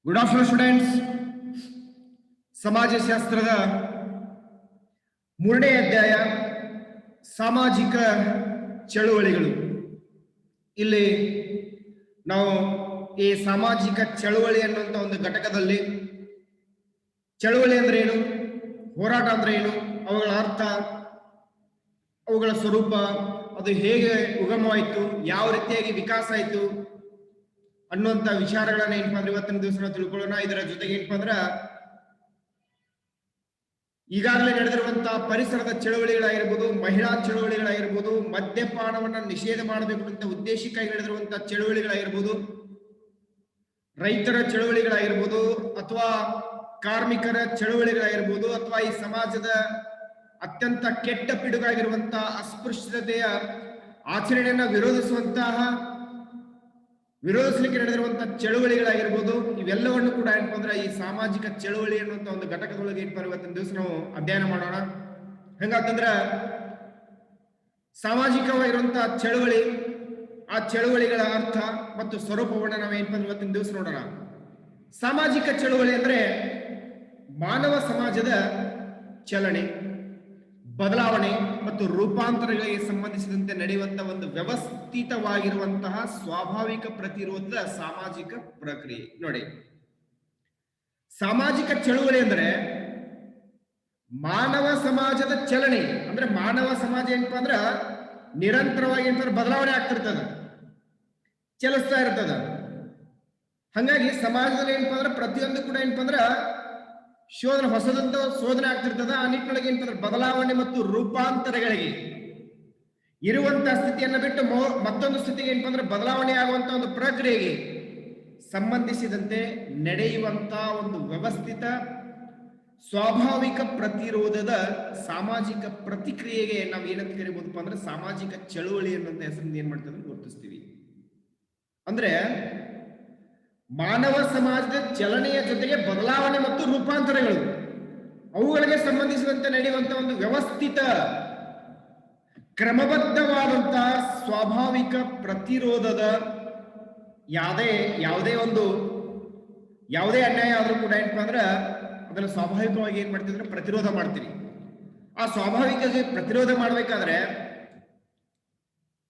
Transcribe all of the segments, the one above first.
Good afternoon students. ಸಮಾಜಶಾಸ್ತ್ರದ 3ನೇ ಅಧ್ಯಾಯ ಸಾಮಾಜಿಕ ಚಳುವಳಿಗಳು. ಇಲ್ಲಿ ನಾವು ಈ ಸಾಮಾಜಿಕ ಚಳುವಳಿ ಅನ್ನುವಂಥ ಒಂದು ಘಟಕದಲ್ಲಿ ಚಳುವಳಿ ಅಂದ್ರೆ ಏನು, ಹೋರಾಟ ಅಂದ್ರೆ ಏನು, ಅವುಗಳ ಅರ್ಥ, ಅವುಗಳ ಸ್ವರೂಪ, ಅದು ಹೇಗೆ ಉಗಮವಾಯಿತು, ಯಾವ ರೀತಿಯಾಗಿ ವಿಕಾಸ ಆಯಿತು ಅನ್ನುವಂಥ ವಿಚಾರಗಳನ್ನ ಏನಪ್ಪಾ ಅಂದ್ರೆ ಇವತ್ತಿನ ದಿವಸ ನಾವು ತಿಳ್ಕೊಳ್ಳೋಣ. ಇದರ ಜೊತೆಗೆ ಏನಪ್ಪಾ ಅಂದ್ರ ಈಗಾಗಲೇ ನಡೆದಿರುವಂತಹ ಪರಿಸರದ ಚಳವಳಿಗಳಾಗಿರ್ಬೋದು, ಮಹಿಳಾ ಚಳವಳಿಗಳಾಗಿರ್ಬೋದು, ಮದ್ಯಪಾನವನ್ನ ನಿಷೇಧ ಮಾಡಬೇಕು ಅಂತ ಉದ್ದೇಶಕ್ಕಾಗಿ ನಡೆದಿರುವಂತಹ ಚಳವಳಿಗಳಾಗಿರ್ಬೋದು, ರೈತರ ಚಳವಳಿಗಳಾಗಿರ್ಬೋದು, ಅಥವಾ ಕಾರ್ಮಿಕರ ಚಳವಳಿಗಳಾಗಿರ್ಬೋದು, ಅಥವಾ ಈ ಸಮಾಜದ ಅತ್ಯಂತ ಕೆಟ್ಟ ಪಿಡುಗಾಗಿರುವಂತಹ ಅಸ್ಪೃಶ್ಯತೆಯ ಆಚರಣೆಯನ್ನ ವಿರೋಧಿಸಲಿಕ್ಕೆ ನಡೆದಿರುವಂತಹ ಚಳುವಳಿಗಳಾಗಿರ್ಬೋದು, ಇವೆಲ್ಲವನ್ನು ಕೂಡ ಏನಪ್ಪ ಅಂದ್ರೆ ಈ ಸಾಮಾಜಿಕ ಚಳುವಳಿ ಅನ್ನುವಂಥ ಒಂದು ಘಟಕದೊಳಗೆ ಏನಪ್ಪ ಇವತ್ತಿನ ದಿವಸ ನಾವು ಅಧ್ಯಯನ ಮಾಡೋಣ. ಹೆಂಗಂತಂದ್ರ ಸಾಮಾಜಿಕವಾಗಿರುವಂತಹ ಚಳುವಳಿ, ಆ ಚಳುವಳಿಗಳ ಅರ್ಥ ಮತ್ತು ಸ್ವರೂಪವನ್ನು ನಾವೇನಪ್ಪ ಇವತ್ತಿನ ದಿವಸ ನೋಡೋಣ. ಸಾಮಾಜಿಕ ಚಳುವಳಿ ಅಂದ್ರೆ ಮಾನವ ಸಮಾಜದ ಚಲನೆ, ಬದಲಾವಣೆ ಮತ್ತು ರೂಪಾಂತರಗಳಿಗೆ ಸಂಬಂಧಿಸಿದಂತೆ ನಡೆಯುವಂತಹ ಒಂದು ವ್ಯವಸ್ಥಿತವಾಗಿರುವಂತಹ ಸ್ವಾಭಾವಿಕ ಪ್ರತಿರೋಧದ ಸಾಮಾಜಿಕ ಪ್ರಕ್ರಿಯೆ. ನೋಡಿ, ಸಾಮಾಜಿಕ ಚಳುವಳಿ ಅಂದ್ರೆ ಮಾನವ ಸಮಾಜದ ಚಲನೆ, ಅಂದ್ರೆ ಮಾನವ ಸಮಾಜ ಏನಪ್ಪಾ ಅಂದ್ರ ನಿರಂತರವಾಗಿ ಏನಂದ್ರೆ ಬದಲಾವಣೆ ಆಗ್ತಿರ್ತದ, ಚಲಿಸ್ತಾ ಇರ್ತದ. ಹಂಗಾಗಿ ಸಮಾಜದಲ್ಲಿ ಏನಪ್ಪಾ ಅಂದ್ರೆ ಪ್ರತಿಯೊಂದು ಕೂಡ ಏನಪ್ಪಾ ಅಂದ್ರ ಹೊಸದಂತ ಶೋಧನೆ ಆಗ್ತಿರ್ತದ. ಆ ನಿಟ್ಟಿನೊಳಗೆ ಏನಂದ್ರೆ ಬದಲಾವಣೆ ಮತ್ತು ರೂಪಾಂತರಗಳಿಗೆ ಇರುವಂತಹ ಸ್ಥಿತಿಯನ್ನ ಬಿಟ್ಟು ಮತ್ತೊಂದು ಸ್ಥಿತಿಗೆ ಏನಪ್ಪ ಅಂದ್ರೆ ಬದಲಾವಣೆ ಆಗುವಂತ ಒಂದು ಪ್ರಕ್ರಿಯೆಗೆ ಸಂಬಂಧಿಸಿದಂತೆ ನಡೆಯುವಂತಹ ಒಂದು ವ್ಯವಸ್ಥಿತ ಸ್ವಾಭಾವಿಕ ಪ್ರತಿರೋಧದ ಸಾಮಾಜಿಕ ಪ್ರತಿಕ್ರಿಯೆಗೆ ನಾವು ಏನಂತ ಕರಿಬಹುದಪ್ಪ ಅಂದ್ರೆ ಸಾಮಾಜಿಕ ಚಳುವಳಿ ಅನ್ನುವಂಥ ಹೆಸರಿಂದ ಏನ್ ಮಾಡ್ತೇವೆ ಗುರುತಿಸ್ತೀವಿ. ಅಂದ್ರೆ ಮಾನವ ಸಮಾಜದ ಚಲನೆಯ ಜೊತೆಗೆ ಬದಲಾವಣೆ ಮತ್ತು ರೂಪಾಂತರಗಳು, ಅವುಗಳಿಗೆ ಸಂಬಂಧಿಸಿದಂತೆ ನಡೆಯುವಂತಹ ಒಂದು ವ್ಯವಸ್ಥಿತ ಕ್ರಮಬದ್ಧವಾದಂತಹ ಸ್ವಾಭಾವಿಕ ಪ್ರತಿರೋಧದ ಯಾವುದೇ ಅನ್ಯಾಯ ಆದ್ರೂ ಕೂಡ ಏನಪ್ಪಾ ಅಂದ್ರ ಅದನ್ನು ಸ್ವಾಭಾವಿಕವಾಗಿ ಏನ್ ಮಾಡ್ತೀವಿ ಅಂದ್ರೆ ಪ್ರತಿರೋಧ ಮಾಡ್ತೀವಿ. ಆ ಸ್ವಾಭಾವಿಕ ಪ್ರತಿರೋಧ ಮಾಡ್ಬೇಕಾದ್ರೆ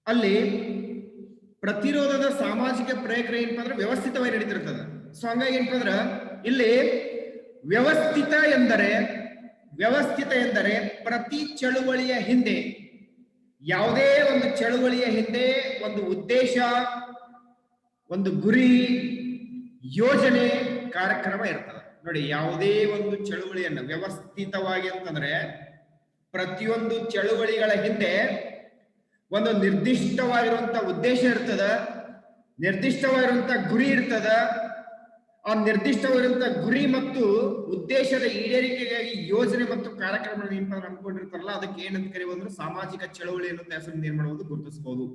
ಅಲ್ಲಿ ಪ್ರತಿರೋಧದ ಸಾಮಾಜಿಕ ಪ್ರಕ್ರಿಯೆ ಏನಪ್ಪ ಅಂದ್ರೆ ವ್ಯವಸ್ಥಿತವಾಗಿ ನಡೀತಿರ್ತದೆ. ಸೊ ಹಂಗಾಗಿ ಏನಪ್ಪ ಅಂದ್ರ ಇಲ್ಲಿ ವ್ಯವಸ್ಥಿತ ಎಂದರೆ ಪ್ರತಿ ಚಳುವಳಿಯ ಹಿಂದೆ, ಯಾವುದೇ ಒಂದು ಚಳುವಳಿಯ ಹಿಂದೆ ಒಂದು ಉದ್ದೇಶ, ಒಂದು ಗುರಿ, ಯೋಜನೆ, ಕಾರ್ಯಕ್ರಮ ಇರ್ತದೆ. ನೋಡಿ, ಯಾವುದೇ ಒಂದು ಚಳುವಳಿಯನ್ನ ವ್ಯವಸ್ಥಿತವಾಗಿ ಅಂತಂದ್ರೆ ಪ್ರತಿಯೊಂದು ಚಳುವಳಿಗಳ ಹಿಂದೆ ಒಂದು ನಿರ್ದಿಷ್ಟವಾಗಿರುವಂತ ಉದ್ದೇಶ ಇರ್ತದ, ನಿರ್ದಿಷ್ಟವಾಗಿರುವಂತ ಗುರಿ ಇರ್ತದ. ಆ ನಿರ್ದಿಷ್ಟವಾಗಿರುವಂತ ಗುರಿ ಮತ್ತು ಉದ್ದೇಶದ ಈಡೇರಿಕೆಗಾಗಿ ಯೋಜನೆ ಮತ್ತು ಕಾರ್ಯಕ್ರಮ ಅನ್ಕೊಂಡಿರ್ತಾರಲ್ಲ, ಅದಕ್ಕೆ ಏನಂತ ಕರೀಬಹುದು ಅಂದ್ರೆ ಸಾಮಾಜಿಕ ಚಳವಳಿ ಅನ್ನೋ ಹೆಸರಿಂದ ಏನ್ ಮಾಡಬಹುದು ಗುರುತಿಸಬಹುದು.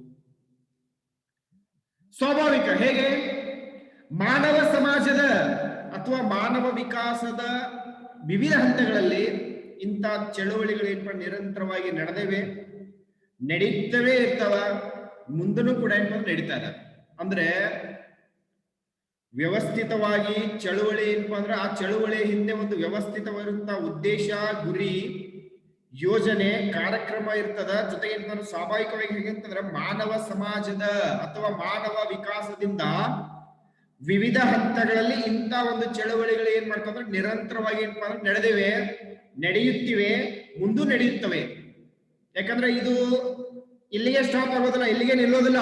ಸ್ವಾಭಾವಿಕ ಹೇಗೆ ಮಾನವ ಸಮಾಜದ ಅಥವಾ ಮಾನವ ವಿಕಾಸದ ವಿವಿಧ ಹಂತಗಳಲ್ಲಿ ಇಂಥ ಚಳುವಳಿಗಳು ಏನಪ್ಪ ನಿರಂತರವಾಗಿ ನಡೀತವೇ ಇರ್ತಾವ, ಮುಂದನೂ ಕೂಡ ಏನಪ್ಪ ನಡೀತಾ ಇದೆ. ಅಂದ್ರೆ ವ್ಯವಸ್ಥಿತವಾಗಿ ಚಳುವಳಿ ಏನಪ್ಪಾ ಅಂದ್ರೆ ಆ ಚಳುವಳಿಯ ಹಿಂದೆ ಒಂದು ವ್ಯವಸ್ಥಿತವಾಗಿರುವಂತಹ ಉದ್ದೇಶ, ಗುರಿ, ಯೋಜನೆ, ಕಾರ್ಯಕ್ರಮ ಇರ್ತದ. ಜೊತೆಗೆ ಏನಂದ್ರೆ ಸ್ವಾಭಾವಿಕವಾಗಿ ಹೇಗಂತಂದ್ರೆ ಮಾನವ ಸಮಾಜದ ಅಥವಾ ಮಾನವ ವಿಕಾಸದಿಂದ ವಿವಿಧ ಹಂತಗಳಲ್ಲಿ ಇಂಥ ಒಂದು ಚಳುವಳಿಗಳು ಏನ್ ಮಾಡ್ತಂದ್ರೆ ನಿರಂತರವಾಗಿ ಏನಪ್ಪಾ ಅಂದ್ರೆ ನಡೆಯುತ್ತಿವೆ, ಮುಂದೂ ನಡೆಯುತ್ತವೆ. ಯಾಕಂದ್ರೆ ಇದು ಇಲ್ಲಿಗೆ ಸ್ಟಾಪ್ ಆಗೋದಿಲ್ಲ, ಇಲ್ಲಿಗೆ ನಿಲ್ಲೋದಿಲ್ಲ.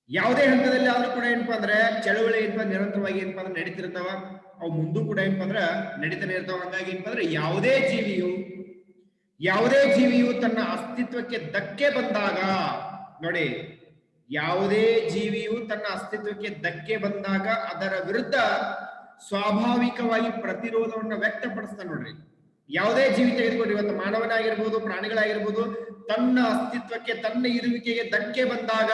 ಯಾವುದೇ ಹಂತದಲ್ಲಿ ಆದ್ರೂ ಕೂಡ ಏನಪ್ಪಾ ಅಂದ್ರೆ ಚಳುವಳಿ ಏನಪ್ಪಾ ನಿರಂತರವಾಗಿ ಏನಪ್ಪಾ ಅಂದ್ರೆ ನಡೀತಿರ್ತಾವ, ಅವು ಮುಂದೂ ಕೂಡ ಏನಪ್ಪಾ ಅಂದ್ರೆ ನಡೀತಾನೆ ಇರ್ತಾವ. ಹಂಗಾಗಿ ಏನಪ್ಪಾ ಅಂದ್ರೆ ಯಾವುದೇ ಜೀವಿಯು ತನ್ನ ಅಸ್ತಿತ್ವಕ್ಕೆ ಧಕ್ಕೆ ಬಂದಾಗ, ನೋಡಿ, ಯಾವುದೇ ಜೀವಿಯು ತನ್ನ ಅಸ್ತಿತ್ವಕ್ಕೆ ಧಕ್ಕೆ ಬಂದಾಗ ಅದರ ವಿರುದ್ಧ ಸ್ವಾಭಾವಿಕವಾಗಿ ಪ್ರತಿರೋಧವನ್ನ ವ್ಯಕ್ತಪಡಿಸ್ತಾನೆ. ನೋಡ್ರಿ, ಯಾವುದೇ ಜೀವಿ ತೆಗೆದುಕೊಂಡ್ರಿ, ಇವತ್ತು ಮಾನವನಾಗಿರ್ಬೋದು, ಪ್ರಾಣಿಗಳಾಗಿರ್ಬೋದು, ತನ್ನ ಅಸ್ತಿತ್ವಕ್ಕೆ, ತನ್ನ ಇರುವಿಕೆಗೆ ಧಕ್ಕೆ ಬಂದಾಗ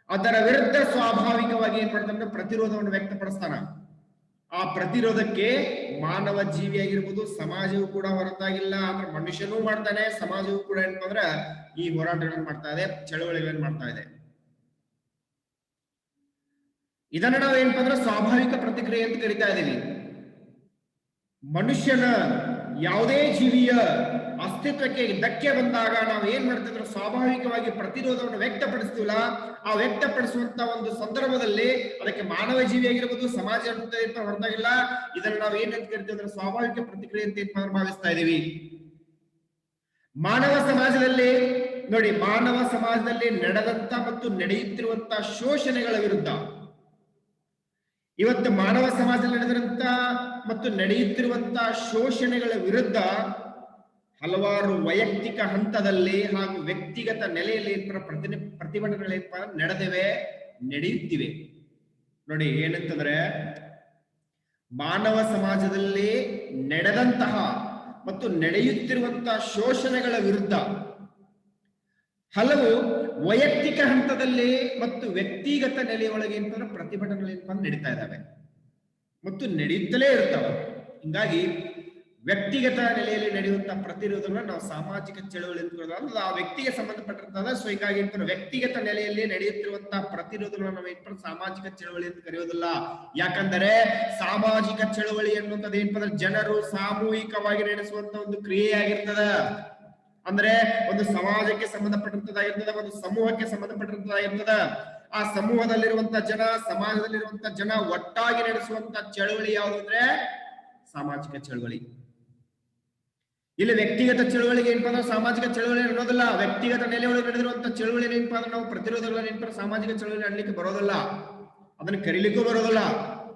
ಅದರ ವಿರುದ್ಧ ಸ್ವಾಭಾವಿಕವಾಗಿ ಏನ್ ಮಾಡ್ತಾನೆ ಪ್ರತಿರೋಧವನ್ನು ವ್ಯಕ್ತಪಡಿಸ್ತಾನ. ಆ ಪ್ರತಿರೋಧಕ್ಕೆ ಮಾನವ ಜೀವಿಯಾಗಿರ್ಬೋದು, ಸಮಾಜವೂ ಕೂಡ ಹೊರತಾಗಿಲ್ಲ. ಅಂದ್ರೆ ಮನುಷ್ಯನೂ ಮಾಡ್ತಾನೆ, ಸಮಾಜವೂ ಕೂಡ ಏನಪ್ಪ ಅಂದ್ರ ಈ ಹೋರಾಟಗಳನ್ನು ಮಾಡ್ತಾ ಇದೆ, ಚಳವಳಿಗಳನ್ನು ಮಾಡ್ತಾ ಇದೆ. ಇದನ್ನ ನಾವು ಏನಪ್ಪ ಅಂದ್ರೆ ಸ್ವಾಭಾವಿಕ ಪ್ರತಿಕ್ರಿಯೆ ಅಂತ ಕರಿತಾ ಇದ್ದೀವಿ. ಮನುಷ್ಯನ ಯಾವುದೇ ಜೀವಿಯ ಅಸ್ತಿತ್ವಕ್ಕೆ ಧಕ್ಕೆ ಬಂದಾಗ ನಾವು ಏನ್ ಮಾಡ್ತಿದ್ರು, ಸ್ವಾಭಾವಿಕವಾಗಿ ಪ್ರತಿರೋಧವನ್ನು ವ್ಯಕ್ತಪಡಿಸ್ತೀವಲ್ಲ, ಆ ವ್ಯಕ್ತಪಡಿಸುವಂತ ಒಂದು ಸಂದರ್ಭದಲ್ಲಿ ಅದಕ್ಕೆ ಮಾನವ ಜೀವಿ ಆಗಿರ್ಬೋದು, ಸಮಾಜ ಅಂತ ಹೊರತಾಗಿಲ್ಲ, ಇದನ್ನ ನಾವು ಏನಂತ ಕರಿತೀವಿ ಅಂದ್ರೆ ಸ್ವಾಭಾವಿಕ ಪ್ರತಿಕ್ರಿಯೆ ಅಂತ ಭಾವಿಸ್ತಾ ಇದೀವಿ. ಮಾನವ ಸಮಾಜದಲ್ಲಿ ನೋಡಿ, ಮಾನವ ಸಮಾಜದಲ್ಲಿ ನಡೆದಂತ ಮತ್ತು ನಡೆಯುತ್ತಿರುವಂತ ಶೋಷಣೆಗಳ ವಿರುದ್ಧ, ಇವತ್ತು ಮಾನವ ಸಮಾಜದಲ್ಲಿ ನಡೆದಿರುವಂತ ಮತ್ತು ನಡೆಯುತ್ತಿರುವಂತ ಶೋಷಣೆಗಳ ವಿರುದ್ಧ ಹಲವಾರು ವೈಯಕ್ತಿಕ ಹಂತದಲ್ಲಿ ಹಾಗೂ ವ್ಯಕ್ತಿಗತ ನೆಲೆಯಲ್ಲಿ ಪ್ರತಿಭಟನೆಗಳೇನಪ್ಪ ನಡೆದಿವೆ, ನಡೆಯುತ್ತಿವೆ. ನೋಡಿ ಏನಂತಂದ್ರೆ, ಮಾನವ ಸಮಾಜದಲ್ಲಿ ನಡೆದಂತಹ ಮತ್ತು ನಡೆಯುತ್ತಿರುವಂತಹ ಶೋಷಣೆಗಳ ವಿರುದ್ಧ ಹಲವು ವೈಯಕ್ತಿಕ ಹಂತದಲ್ಲಿ ಮತ್ತು ವ್ಯಕ್ತಿಗತ ನೆಲೆಯೊಳಗೆ ಏನಂತಂದ್ರೆ ಪ್ರತಿಭಟನೆಗಳು ನಡೀತಾ ಇದ್ದಾವೆ ಮತ್ತು ನಡೆಯುತ್ತಲೇ ಇರ್ತಾವೆ. ಹಿಂಗಾಗಿ ವ್ಯಕ್ತಿಗತ ನೆಲೆಯಲ್ಲಿ ನಡೆಯುವಂತಹ ಪ್ರತಿರೋಧಗಳನ್ನ ನಾವು ಸಾಮಾಜಿಕ ಚಳವಳಿ ಅಂತ ಆ ವ್ಯಕ್ತಿಗೆ ಸಂಬಂಧಪಟ್ಟಿರ್ತದ. ಸೊ ಹೀಗಾಗಿ ವ್ಯಕ್ತಿಗತ ನೆಲೆಯಲ್ಲಿ ನಡೆಯುತ್ತಿರುವಂತಹ ಪ್ರತಿರೋಧಗಳನ್ನ ನಾವು ಸಾಮಾಜಿಕ ಚಳವಳಿ ಅಂತ ಕರೆಯೋದಿಲ್ಲ. ಯಾಕಂದರೆ ಸಾಮಾಜಿಕ ಚಳವಳಿ ಅನ್ನುವಂಥದ್ದು ಏನಪ್ಪ ಅಂದ್ರೆ ಜನರು ಸಾಮೂಹಿಕವಾಗಿ ನಡೆಸುವಂತ ಒಂದು ಕ್ರಿಯೆಯಾಗಿರ್ತದ. ಅಂದ್ರೆ ಒಂದು ಸಮಾಜಕ್ಕೆ ಸಂಬಂಧಪಟ್ಟಂತದ್ದಾಗಿರ್ತದ, ಒಂದು ಸಮೂಹಕ್ಕೆ ಸಂಬಂಧಪಟ್ಟಂತದ್ದಾಗಿರ್ತದ. ಆ ಸಮೂಹದಲ್ಲಿರುವಂತ ಜನ, ಸಮಾಜದಲ್ಲಿರುವಂತ ಜನ ಒಟ್ಟಾಗಿ ನಡೆಸುವಂತ ಚಳವಳಿ ಯಾವುದು ಅಂದ್ರೆ ಸಾಮಾಜಿಕ ಚಳವಳಿ. ಇಲ್ಲಿ ವ್ಯಕ್ತಿಗತ ಚಳವಳಿಗೆ ಏನಪ್ಪ ಅಂದ್ರೆ ಸಾಮಾಜಿಕ ಚಳವಳಿ ಅನ್ನೋದಿಲ್ಲ. ವ್ಯಕ್ತಿಗತ ನೆಲೆಯೊಳಗೆ ನಡೆದಿರುವಂತ ಚಳವಳಿ ಏನಪ್ಪ ಅಂದ್ರೆ ನಾವು ಪ್ರತಿರೋಧಗಳ ಏನಪ್ಪ ಸಾಮಾಜಿಕ ಚಳವಳಿ ನಡಲಿಕ್ಕೆ ಬರೋದಿಲ್ಲ, ಅದನ್ನ ಕರೀಲಿಕ್ಕೂ ಬರೋದಿಲ್ಲ.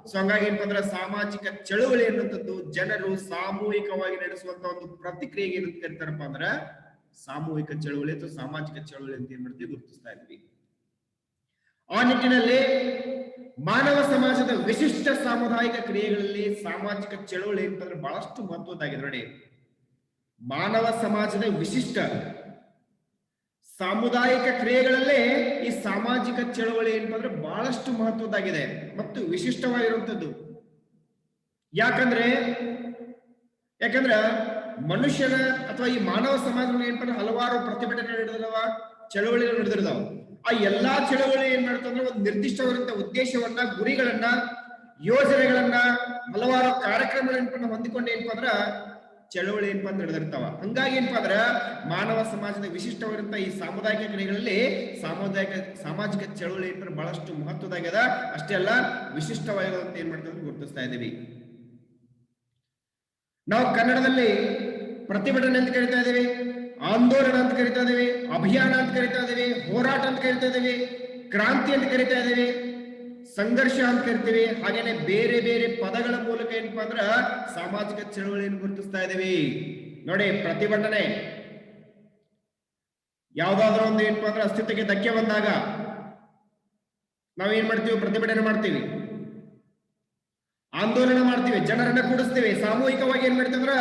ಸೊ ಹಂಗಾಗಿ ಏನಪ್ಪ ಅಂದ್ರೆ ಸಾಮಾಜಿಕ ಚಳವಳಿ ಅನ್ನುವಂಥದ್ದು ಜನರು ಸಾಮೂಹಿಕವಾಗಿ ನಡೆಸುವಂತ ಒಂದು ಪ್ರತಿಕ್ರಿಯೆಗೆ ಏನಂತ ಕರಿತಾರಪ್ಪ ಅಂದ್ರೆ ಸಾಮೂಹಿಕ ಚಳವಳಿ ಅಥವಾ ಸಾಮಾಜಿಕ ಚಳವಳಿ ಅಂತ ಏನ್ ಮಾಡ್ತೀವಿ ಗುರುತಿಸ್ತಾ ಇದ್ವಿ. ಆ ನಿಟ್ಟಿನಲ್ಲಿ ಮಾನವ ಸಮಾಜದ ವಿಶಿಷ್ಟ ಸಾಮುದಾಯಿಕ ಕ್ರಿಯೆಗಳಲ್ಲಿ ಸಾಮಾಜಿಕ ಚಳವಳಿ ಅಂತಂದ್ರೆ ಬಹಳಷ್ಟು ಮಹತ್ವದ್ದಾಗಿದೆ. ನೋಡಿ, ಮಾನವ ಸಮಾಜದ ವಿಶಿಷ್ಟ ಸಾಮುದಾಯಿಕ ಕ್ರಿಯೆಗಳಲ್ಲೇ ಈ ಸಾಮಾಜಿಕ ಚಳವಳಿ ಏನಂದ್ರೆ ಬಹಳಷ್ಟು ಮಹತ್ವದ್ದಾಗಿದೆ ಮತ್ತು ವಿಶಿಷ್ಟವಾಗಿರುವಂಥದ್ದು. ಯಾಕಂದ್ರೆ ಮನುಷ್ಯನ ಅಥವಾ ಈ ಮಾನವ ಸಮಾಜದಲ್ಲಿ ಏನಂದ್ರೆ ಹಲವಾರು ಪ್ರತಿಭಟನೆ ನಡೆದಿದಾವ, ಚಳವಳಿಗಳು ನಡೆದಿರ್ತಾವ. ಆ ಎಲ್ಲಾ ಚಳವಳಿ ಏನ್ ಮಾಡ್ತಂದ್ರೆ ಒಂದು ನಿರ್ದಿಷ್ಟವಾದಂತ ಉದ್ದೇಶವನ್ನ, ಗುರಿಗಳನ್ನ, ಯೋಜನೆಗಳನ್ನ, ಹಲವಾರು ಕಾರ್ಯಕ್ರಮಗಳನ್ನ ಹೊಂದಿಕೊಂಡು ಏನಪ್ಪ ಅಂದ್ರ ಚಳವಳಿ ಏನಪ್ಪ ಅಂತ ನಡೆದಿರ್ತಾವ. ಹಂಗಾಗಿ ಏನಪ್ಪಾ ಅಂದ್ರ ಮಾನವ ಸಮಾಜದ ವಿಶಿಷ್ಟವಾಗಿರುವಂತ ಈ ಸಾಮುದಾಯಿಕ ಕ್ರಿಯೆಗಳಲ್ಲಿ ಸಾಮಾಜಿಕ ಚಳವಳಿ ಏನಪ್ಪ ಬಹಳಷ್ಟು ಮಹತ್ವದಾಗ್ಯದ. ಅಷ್ಟೇ ಅಲ್ಲ, ವಿಶಿಷ್ಟವಾಗಿರುವಂತ ಏನ್ ಮಾಡ್ತೀವಿ ಗುರುತಿಸ್ತಾ ಇದ್ದೀವಿ. ನಾವು ಕನ್ನಡದಲ್ಲಿ ಪ್ರತಿಭಟನೆ ಅಂತ ಕರಿತಾ ಇದ್ದೀವಿ, ಆಂದೋಲನ ಅಂತ ಕರಿತಾ ಇದ್ದೀವಿ, ಅಭಿಯಾನ ಅಂತ ಕರಿತಾ ಇದ್ದೀವಿ, ಹೋರಾಟ ಅಂತ ಕರಿತಾ ಇದ್ದೀವಿ, ಕ್ರಾಂತಿ ಅಂತ ಕರಿತಾ ಇದ್ದೀವಿ, ಸಂಘರ್ಷ ಅಂತ ಕರಿತೀವಿ. ಹಾಗೇನೆ ಬೇರೆ ಬೇರೆ ಪದಗಳ ಮೂಲಕ ಏನಪ್ಪಾ ಅಂದ್ರ ಸಾಮಾಜಿಕ ಚಳವಳಿಯನ್ನು ಗುರುತಿಸ್ತಾ ಇದ್ದೀವಿ. ನೋಡಿ, ಪ್ರತಿಭಟನೆ ಯಾವ್ದಾದ್ರು ಒಂದು ಏನಪ್ಪಾ ಅಂದ್ರೆ ಅಸ್ತಿತ್ವಕ್ಕೆ ಧಕ್ಕೆ ಬಂದಾಗ ನಾವೇನ್ ಮಾಡ್ತೀವಿ, ಪ್ರತಿಭಟನೆ ಮಾಡ್ತೀವಿ, ಆಂದೋಲನ ಮಾಡ್ತೀವಿ, ಜನರನ್ನ ಕೂಡಿಸ್ತೀವಿ, ಸಾಮೂಹಿಕವಾಗಿ ಏನ್ ಮಾಡ್ತೀವಿ ಅಂದ್ರ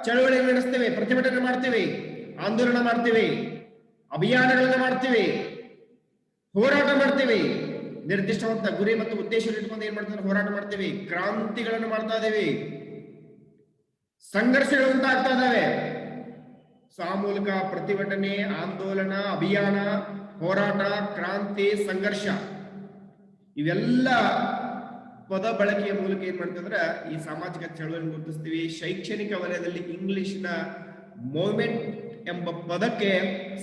ಚಳವಳಿ ನಡೆಸ್ತೀವಿ, ಪ್ರತಿಭಟನೆ ಮಾಡ್ತೀವಿ, ಆಂದೋಲನ ಮಾಡ್ತೀವಿ, ಅಭಿಯಾನಗಳನ್ನ ಮಾಡ್ತೀವಿ, ಹೋರಾಟ ಮಾಡ್ತೀವಿ, ನಿರ್ದಿಷ್ಟವಾದ ಗುರಿ ಮತ್ತು ಉದ್ದೇಶ ಇಟ್ಕೊಂಡು ಏನ್ ಮಾಡ್ತಾರೆ ಹೋರಾಟ ಮಾಡ್ತೀವಿ, ಕ್ರಾಂತಿಗಳನ್ನು ಮಾಡ್ತಾ ಇದ್ದೀವಿ, ಸಂಘರ್ಷಗಳು ಉಂಟಾಗ್ತಾ ಇದ್ದಾವೆ. ಸೊ ಆ ಮೂಲಕ ಪ್ರತಿಭಟನೆ, ಆಂದೋಲನ, ಅಭಿಯಾನ, ಹೋರಾಟ, ಕ್ರಾಂತಿ, ಸಂಘರ್ಷ ಇವೆಲ್ಲ ಪದ ಬಳಕೆಯ ಮೂಲಕ ಏನ್ ಮಾಡ್ತಂದ್ರ ಈ ಸಾಮಾಜಿಕ ಚಳವಳಿ ಗುರುತಿಸ್ತೀವಿ. ಶೈಕ್ಷಣಿಕ ವಲಯದಲ್ಲಿ ಇಂಗ್ಲಿಷ್ನ ಮೂವ್ಮೆಂಟ್ ಎಂಬ ಪದಕ್ಕೆ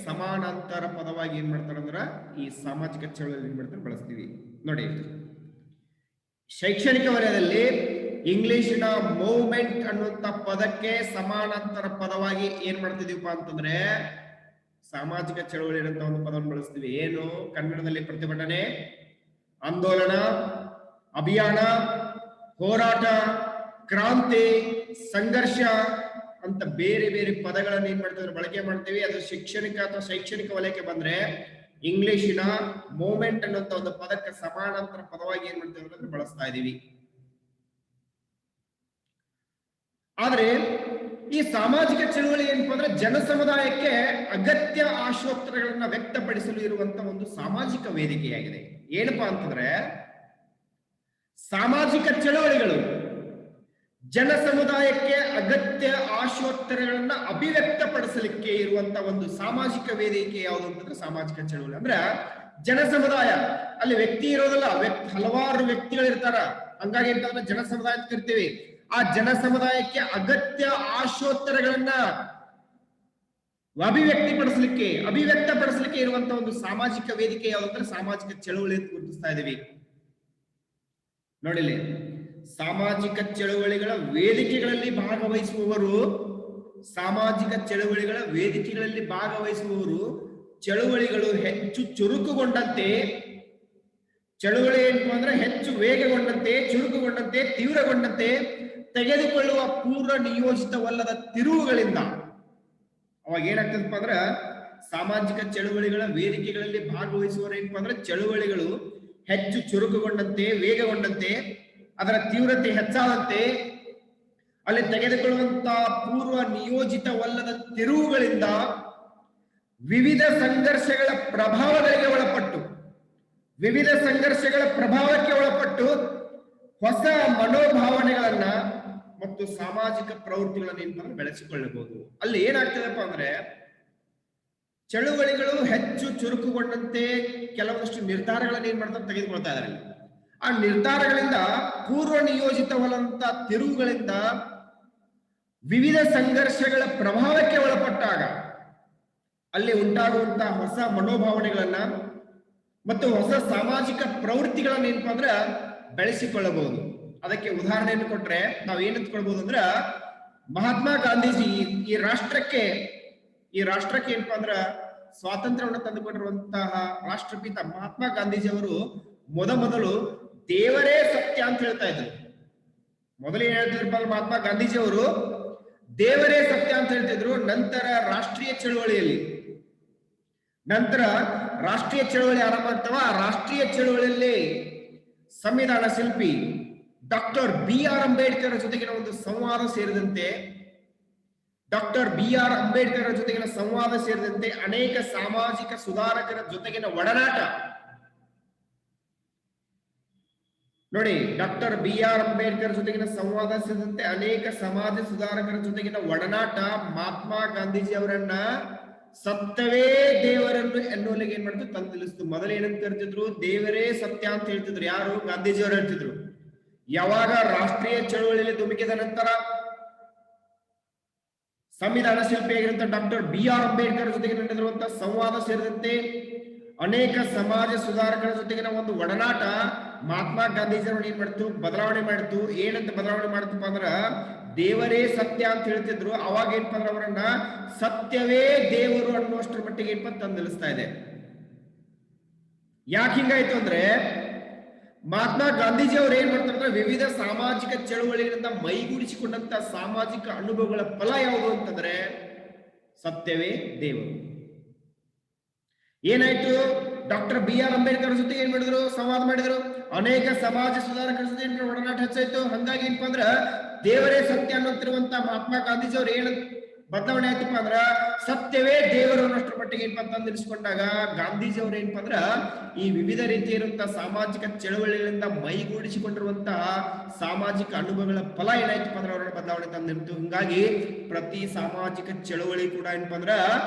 ಸಮಾನಾಂತರ ಪದವಾಗಿ ಏನ್ ಮಾಡ್ತಾರಂದ್ರ ಈ ಸಾಮಾಜಿಕ ಚಳವಳಿ ಏನ್ ಮಾಡ್ತಾರೆ ಬಳಸ್ತೀವಿ. ನೋಡಿ, ಶೈಕ್ಷಣಿಕ ವಲಯದಲ್ಲಿ ಇಂಗ್ಲಿಷ್ನ ಮೂವ್ಮೆಂಟ್ ಅನ್ನುವಂತ ಪದಕ್ಕೆ ಸಮಾನಾಂತರ ಪದವಾಗಿ ಏನ್ ಮಾಡ್ತಿದೀವಪ್ಪ ಅಂತಂದ್ರೆ ಸಾಮಾಜಿಕ ಚಳವಳಿ ಅಂತ ಒಂದು ಪದವನ್ನು ಬಳಸ್ತೀವಿ. ಏನು? ಕನ್ನಡದಲ್ಲಿ ಪ್ರತಿಭಟನೆ, ಆಂದೋಲನ, ಅಭಿಯಾನ, ಹೋರಾಟ, ಕ್ರಾಂತಿ, ಸಂಘರ್ಷ ಅಂತ ಬೇರೆ ಬೇರೆ ಪದಗಳನ್ನ ಏನ್ ಮಾಡ್ತಿದ್ರೆ ಬಳಕೆ ಮಾಡ್ತೀವಿ. ಅದು ಶಿಕ್ಷಣಿಕ ಅಥವಾ ಶೈಕ್ಷಣಿಕ ವಲಯಕ್ಕೆ ಬಂದ್ರೆ ಇಂಗ್ಲಿಷಿನ ಮೂವ್ಮೆಂಟ್ ಅನ್ನುವಂತ ಒಂದು ಪದಕ್ಕೆ ಸಮಾನಾಂತರ ಪದವಾಗಿ ಏನ್ ಮಾಡ್ತೀವಿ ಅಂದ್ರೆ ಬಳಸ್ತಾ ಇದೀವಿ. ಆದ್ರೆ ಈ ಸಾಮಾಜಿಕ ಚಳವಳಿ ಏನಪ್ಪಾ ಅಂದ್ರೆ ಜನ ಸಮುದಾಯಕ್ಕೆ ಅಗತ್ಯ ಆಶೋತ್ತರಗಳನ್ನ ವ್ಯಕ್ತಪಡಿಸಲು ಇರುವಂತ ಒಂದು ಸಾಮಾಜಿಕ ವೇದಿಕೆಯಾಗಿದೆ. ಏನಪ್ಪಾ ಅಂತಂದ್ರೆ ಸಾಮಾಜಿಕ ಚಳವಳಿಗಳು ಜನ ಸಮುದಾಯಕ್ಕೆ ಅಗತ್ಯ ಆಶೋತ್ತರಗಳನ್ನ ಅಭಿವ್ಯಕ್ತಪಡಿಸಲಿಕ್ಕೆ ಇರುವಂತ ಒಂದು ಸಾಮಾಜಿಕ ವೇದಿಕೆ ಯಾವುದು ಅಂತಂದ್ರೆ ಸಾಮಾಜಿಕ ಚಳವಳಿ. ಅಂದ್ರೆ ಜನ ಸಮುದಾಯ, ಅಲ್ಲಿ ವ್ಯಕ್ತಿ ಇರೋದಿಲ್ಲ, ಹಲವಾರು ವ್ಯಕ್ತಿಗಳಿರ್ತಾರ. ಹಂಗಾಗಿ ಏನಂತಂದ್ರೆ ಜನ ಸಮುದಾಯ ಅಂತ ಕರಿತೀವಿ. ಆ ಜನ ಸಮುದಾಯಕ್ಕೆ ಅಗತ್ಯ ಆಶೋತ್ತರಗಳನ್ನ ಅಭಿವ್ಯಕ್ತಪಡಿಸಲಿಕ್ಕೆ ಇರುವಂತ ಒಂದು ಸಾಮಾಜಿಕ ವೇದಿಕೆ ಯಾವ್ದಂದ್ರೆ ಸಾಮಾಜಿಕ ಚಳುವಳಿ ಅಂತ ಗುರುತಿಸ್ತಾ ಇದೀವಿ. ನೋಡಿಲಿ, ಸಾಮಾಜಿಕ ಚಳುವಳಿಗಳ ವೇದಿಕೆಗಳಲ್ಲಿ ಭಾಗವಹಿಸುವವರು ಚಳುವಳಿಗಳು ಹೆಚ್ಚು ಚುರುಕುಗೊಂಡಂತೆ, ಚಳುವಳಿ ಏನಪ್ಪ ಅಂದ್ರೆ ಹೆಚ್ಚು ವೇಗಗೊಂಡಂತೆ, ಚುರುಕುಗೊಂಡಂತೆ, ತೀವ್ರಗೊಂಡಂತೆ ತೆಗೆದುಕೊಳ್ಳುವ ಪೂರ್ವ ನಿಯೋಜಿತವಲ್ಲದ ತಿರುವುಗಳಿಂದ ಅವಾಗ ಏನಾಗ್ತದಪ್ಪ ಅಂದ್ರ ಸಾಮಾಜಿಕ ಚಳುವಳಿಗಳ ವೇದಿಕೆಗಳಲ್ಲಿ ಭಾಗವಹಿಸುವವರು ಏನಪ್ಪ ಅಂದ್ರೆ ಚಳುವಳಿಗಳು ಹೆಚ್ಚು ಚುರುಕುಗೊಂಡಂತೆ, ವೇಗಗೊಂಡಂತೆ, ಅದರ ತೀವ್ರತೆ ಹೆಚ್ಚಾದಂತೆ ಅಲ್ಲಿ ತೆಗೆದುಕೊಳ್ಳುವಂತಹ ಪೂರ್ವ ನಿಯೋಜಿತವಲ್ಲದ ತಿರುವುಗಳಿಂದ ವಿವಿಧ ಸಂಘರ್ಷಗಳ ಪ್ರಭಾವಕ್ಕೆ ಒಳಪಟ್ಟು ಹೊಸ ಮನೋಭಾವನೆಗಳನ್ನ ಮತ್ತು ಸಾಮಾಜಿಕ ಪ್ರವೃತ್ತಿಗಳನ್ನ ಬೆಳೆಸಿಕೊಳ್ಳಬಹುದು. ಅಲ್ಲಿ ಏನಾಗ್ತದಪ್ಪ ಅಂದ್ರೆ ಚಳುವಳಿಗಳು ಹೆಚ್ಚು ಚುರುಕುಗೊಂಡಂತೆ ಕೆಲವೊಂದಷ್ಟು ನಿರ್ಧಾರಗಳನ್ನ ಏನ್ ಮಾಡ್ತಾರೆ ತೆಗೆದುಕೊಳ್ತಾ ಇದ್ದಾರೆ. ಆ ನಿರ್ಧಾರಗಳಿಂದ ಪೂರ್ವ ನಿಯೋಜಿತವಲ್ಲಂತ ತಿರುವುಗಳಿಂದ ವಿವಿಧ ಸಂಘರ್ಷಗಳ ಪ್ರಭಾವಕ್ಕೆ ಒಳಪಟ್ಟಾಗ ಅಲ್ಲಿ ಉಂಟಾಗುವಂತಹ ಹೊಸ ಮನೋಭಾವನೆಗಳನ್ನ ಮತ್ತು ಹೊಸ ಸಾಮಾಜಿಕ ಪ್ರವೃತ್ತಿಗಳನ್ನ ಏನಪ್ಪಾ ಅಂದ್ರ ಬೆಳೆಸಿಕೊಳ್ಳಬಹುದು. ಅದಕ್ಕೆ ಉದಾಹರಣೆಯನ್ನು ಕೊಟ್ರೆ ನಾವ್ ಏನಂತ್ಕೊಳ್ಬಹುದು ಅಂದ್ರ ಮಹಾತ್ಮ ಗಾಂಧೀಜಿ ಈ ರಾಷ್ಟ್ರಕ್ಕೆ ಏನಪ್ಪಾ ಅಂದ್ರ ಸ್ವಾತಂತ್ರ್ಯವನ್ನು ತಂದುಕೊಂಡಿರುವಂತಹ ರಾಷ್ಟ್ರಪಿತ ಮಹಾತ್ಮ ಗಾಂಧೀಜಿ ಅವರು ಮೊದಲು ದೇವರೇ ಸತ್ಯ ಅಂತ ಹೇಳ್ತಾ ಇದ್ರು. ಮೊದಲು ಏನ್ ಹೇಳ್ತಿದ್ರಪ್ಪ ಮಹಾತ್ಮ ಗಾಂಧೀಜಿ ಅವರು ದೇವರೇ ಸತ್ಯ ಅಂತ ಹೇಳ್ತಿದ್ರು. ನಂತರ ರಾಷ್ಟ್ರೀಯ ಚಳವಳಿ ಆರಂಭ ಆಗ್ತವ. ಆ ರಾಷ್ಟ್ರೀಯ ಚಳವಳಿಯಲ್ಲಿ ಸಂವಿಧಾನ ಶಿಲ್ಪಿ ಡಾಕ್ಟರ್ B.R. ಅಂಬೇಡ್ಕರ್ ಜೊತೆಗಿನ ಒಂದು ಸಂವಾದ ಸೇರಿದಂತೆ ಅನೇಕ ಸಾಮಾಜಿಕ ಸುಧಾರಕರ ಜೊತೆಗಿನ ಒಡನಾಟ ನೋಡಿ. Doctor B.R. ಅಂಬೇಡ್ಕರ್ ಜೊತೆಗಿನ ಸಂವಾದ ಸೇರಿದಂತೆ ಅನೇಕ ಸಮಾಜ ಸುಧಾರಕರ ಜೊತೆಗಿನ ಒಡನಾಟ ಮಹಾತ್ಮ ಗಾಂಧೀಜಿ ಅವರನ್ನ ಸತ್ಯವೇ ದೇವರನ್ನು ಎನ್ನುವಲ್ಲಿಗೆ ಏನ್ ಮಾಡ್ತು ತಂದು ನಿಲ್ಲಿಸ್ತು. ಮೊದಲು ಏನಂತ ಕರಿತಿದ್ರು, ದೇವರೇ ಸತ್ಯ ಅಂತ ಹೇಳ್ತಿದ್ರು. ಯಾರು? ಗಾಂಧೀಜಿ ಅವರು ಹೇಳ್ತಿದ್ರು. ಯಾವಾಗ ರಾಷ್ಟ್ರೀಯ ಚಳವಳಿಯಲ್ಲಿ ಧುಮುಕಿದ ನಂತರ ಸಂವಿಧಾನ ಶಿಲ್ಪಿಯಾಗಿರುವಂತಹ ಡಾಕ್ಟರ್ B.R. ಅಂಬೇಡ್ಕರ್ ಜೊತೆಗೆ ನಡೆದಿರುವಂತಹ ಸಂವಾದ ಸೇರಿದಂತೆ ಅನೇಕ ಸಮಾಜ ಸುಧಾರಕರ ಜೊತೆಗಿನ ಒಂದು ಒಡನಾಟ ಮಹಾತ್ಮ ಗಾಂಧೀಜಿ ಅವರು ಏನ್ ಮಾಡ್ತು ಬದಲಾವಣೆ ಮಾಡಿತು. ಏನಂತ ಬದಲಾವಣೆ ಮಾಡ್ತಪ್ಪ ಅಂದ್ರ ದೇವರೇ ಸತ್ಯ ಅಂತ ಹೇಳ್ತಿದ್ರು. ಅವಾಗ ಏನಪ್ಪ ಅಂದ್ರೆ ಅವರನ್ನ ಸತ್ಯವೇ ದೇವರು ಅನ್ನುವಷ್ಟರ ಮಟ್ಟಿಗೆ ಏನಪ್ಪ ತಂದು ನಿಲ್ಲಿಸ್ತಾ ಇದೆ. ಯಾಕೆ ಹಿಂಗಾಯ್ತು ಅಂದ್ರೆ ಮಹಾತ್ಮ ಗಾಂಧೀಜಿ ಅವರು ಏನ್ ಮಾಡ್ತಾರೆ, ವಿವಿಧ ಸಾಮಾಜಿಕ ಚಳುವಳಿಗಳಿಂದ ಮೈಗೂಡಿಸಿಕೊಂಡಂತ ಸಾಮಾಜಿಕ ಅನುಭವಗಳ ಫಲ ಯಾವುದು ಅಂತಂದ್ರೆ ಸತ್ಯವೇ ದೇವರು. ಏನಾಯ್ತು, ಡಾಕ್ಟರ್ B.R. ಅಂಬೇಡ್ಕರ್ ಜೊತೆಗೆ ಏನ್ ಮಾಡಿದ್ರು, ಸಂವಾದ ಮಾಡಿದ್ರು. ಅನೇಕ ಸಮಾಜ ಸುಧಾರಕರ ಜೊತೆ ಒಡನಾಟ ಹೆಚ್ಚಾಯ್ತು. ಹಂಗಾಗಿ ಏನಪ್ಪಾ ಅಂದ್ರ ದೇವರೇ ಸತ್ಯ ಅನ್ನುತ್ತಿರುವಂತ ಮಹಾತ್ಮ ಗಾಂಧೀಜಿ ಅವ್ರು ಏನ್ ಬದಲಾವಣೆ ಆಯ್ತಪ್ಪ ಅಂದ್ರ ಸತ್ಯವೇ ದೇವರು ಅನ್ನೋಷ್ಟರ ಮಟ್ಟಿಗೆ ಏನಪ್ಪಾ ಅಂತ ನಿಲ್ಲಿಸ್ಕೊಂಡಾಗ ಗಾಂಧೀಜಿ ಅವ್ರು ಏನಪ್ಪಾ ಅಂದ್ರ ಈ ವಿವಿಧ ರೀತಿಯಿರುವಂತಹ ಸಾಮಾಜಿಕ ಚಳವಳಿಗಳಿಂದ ಮೈಗೂಡಿಸಿಕೊಂಡಿರುವಂತಹ ಸಾಮಾಜಿಕ ಅನುಭವಗಳ ಫಲ ಏನಾಯ್ತಪ್ಪ ಅಂದ್ರೆ ಅವರ ಬದಲಾವಣೆ ತಂದಿರ್ತು. ಹಿಂಗಾಗಿ ಪ್ರತಿ ಸಾಮಾಜಿಕ ಚಳವಳಿ ಕೂಡ ಏನಪ್ಪಾ ಅಂದ್ರ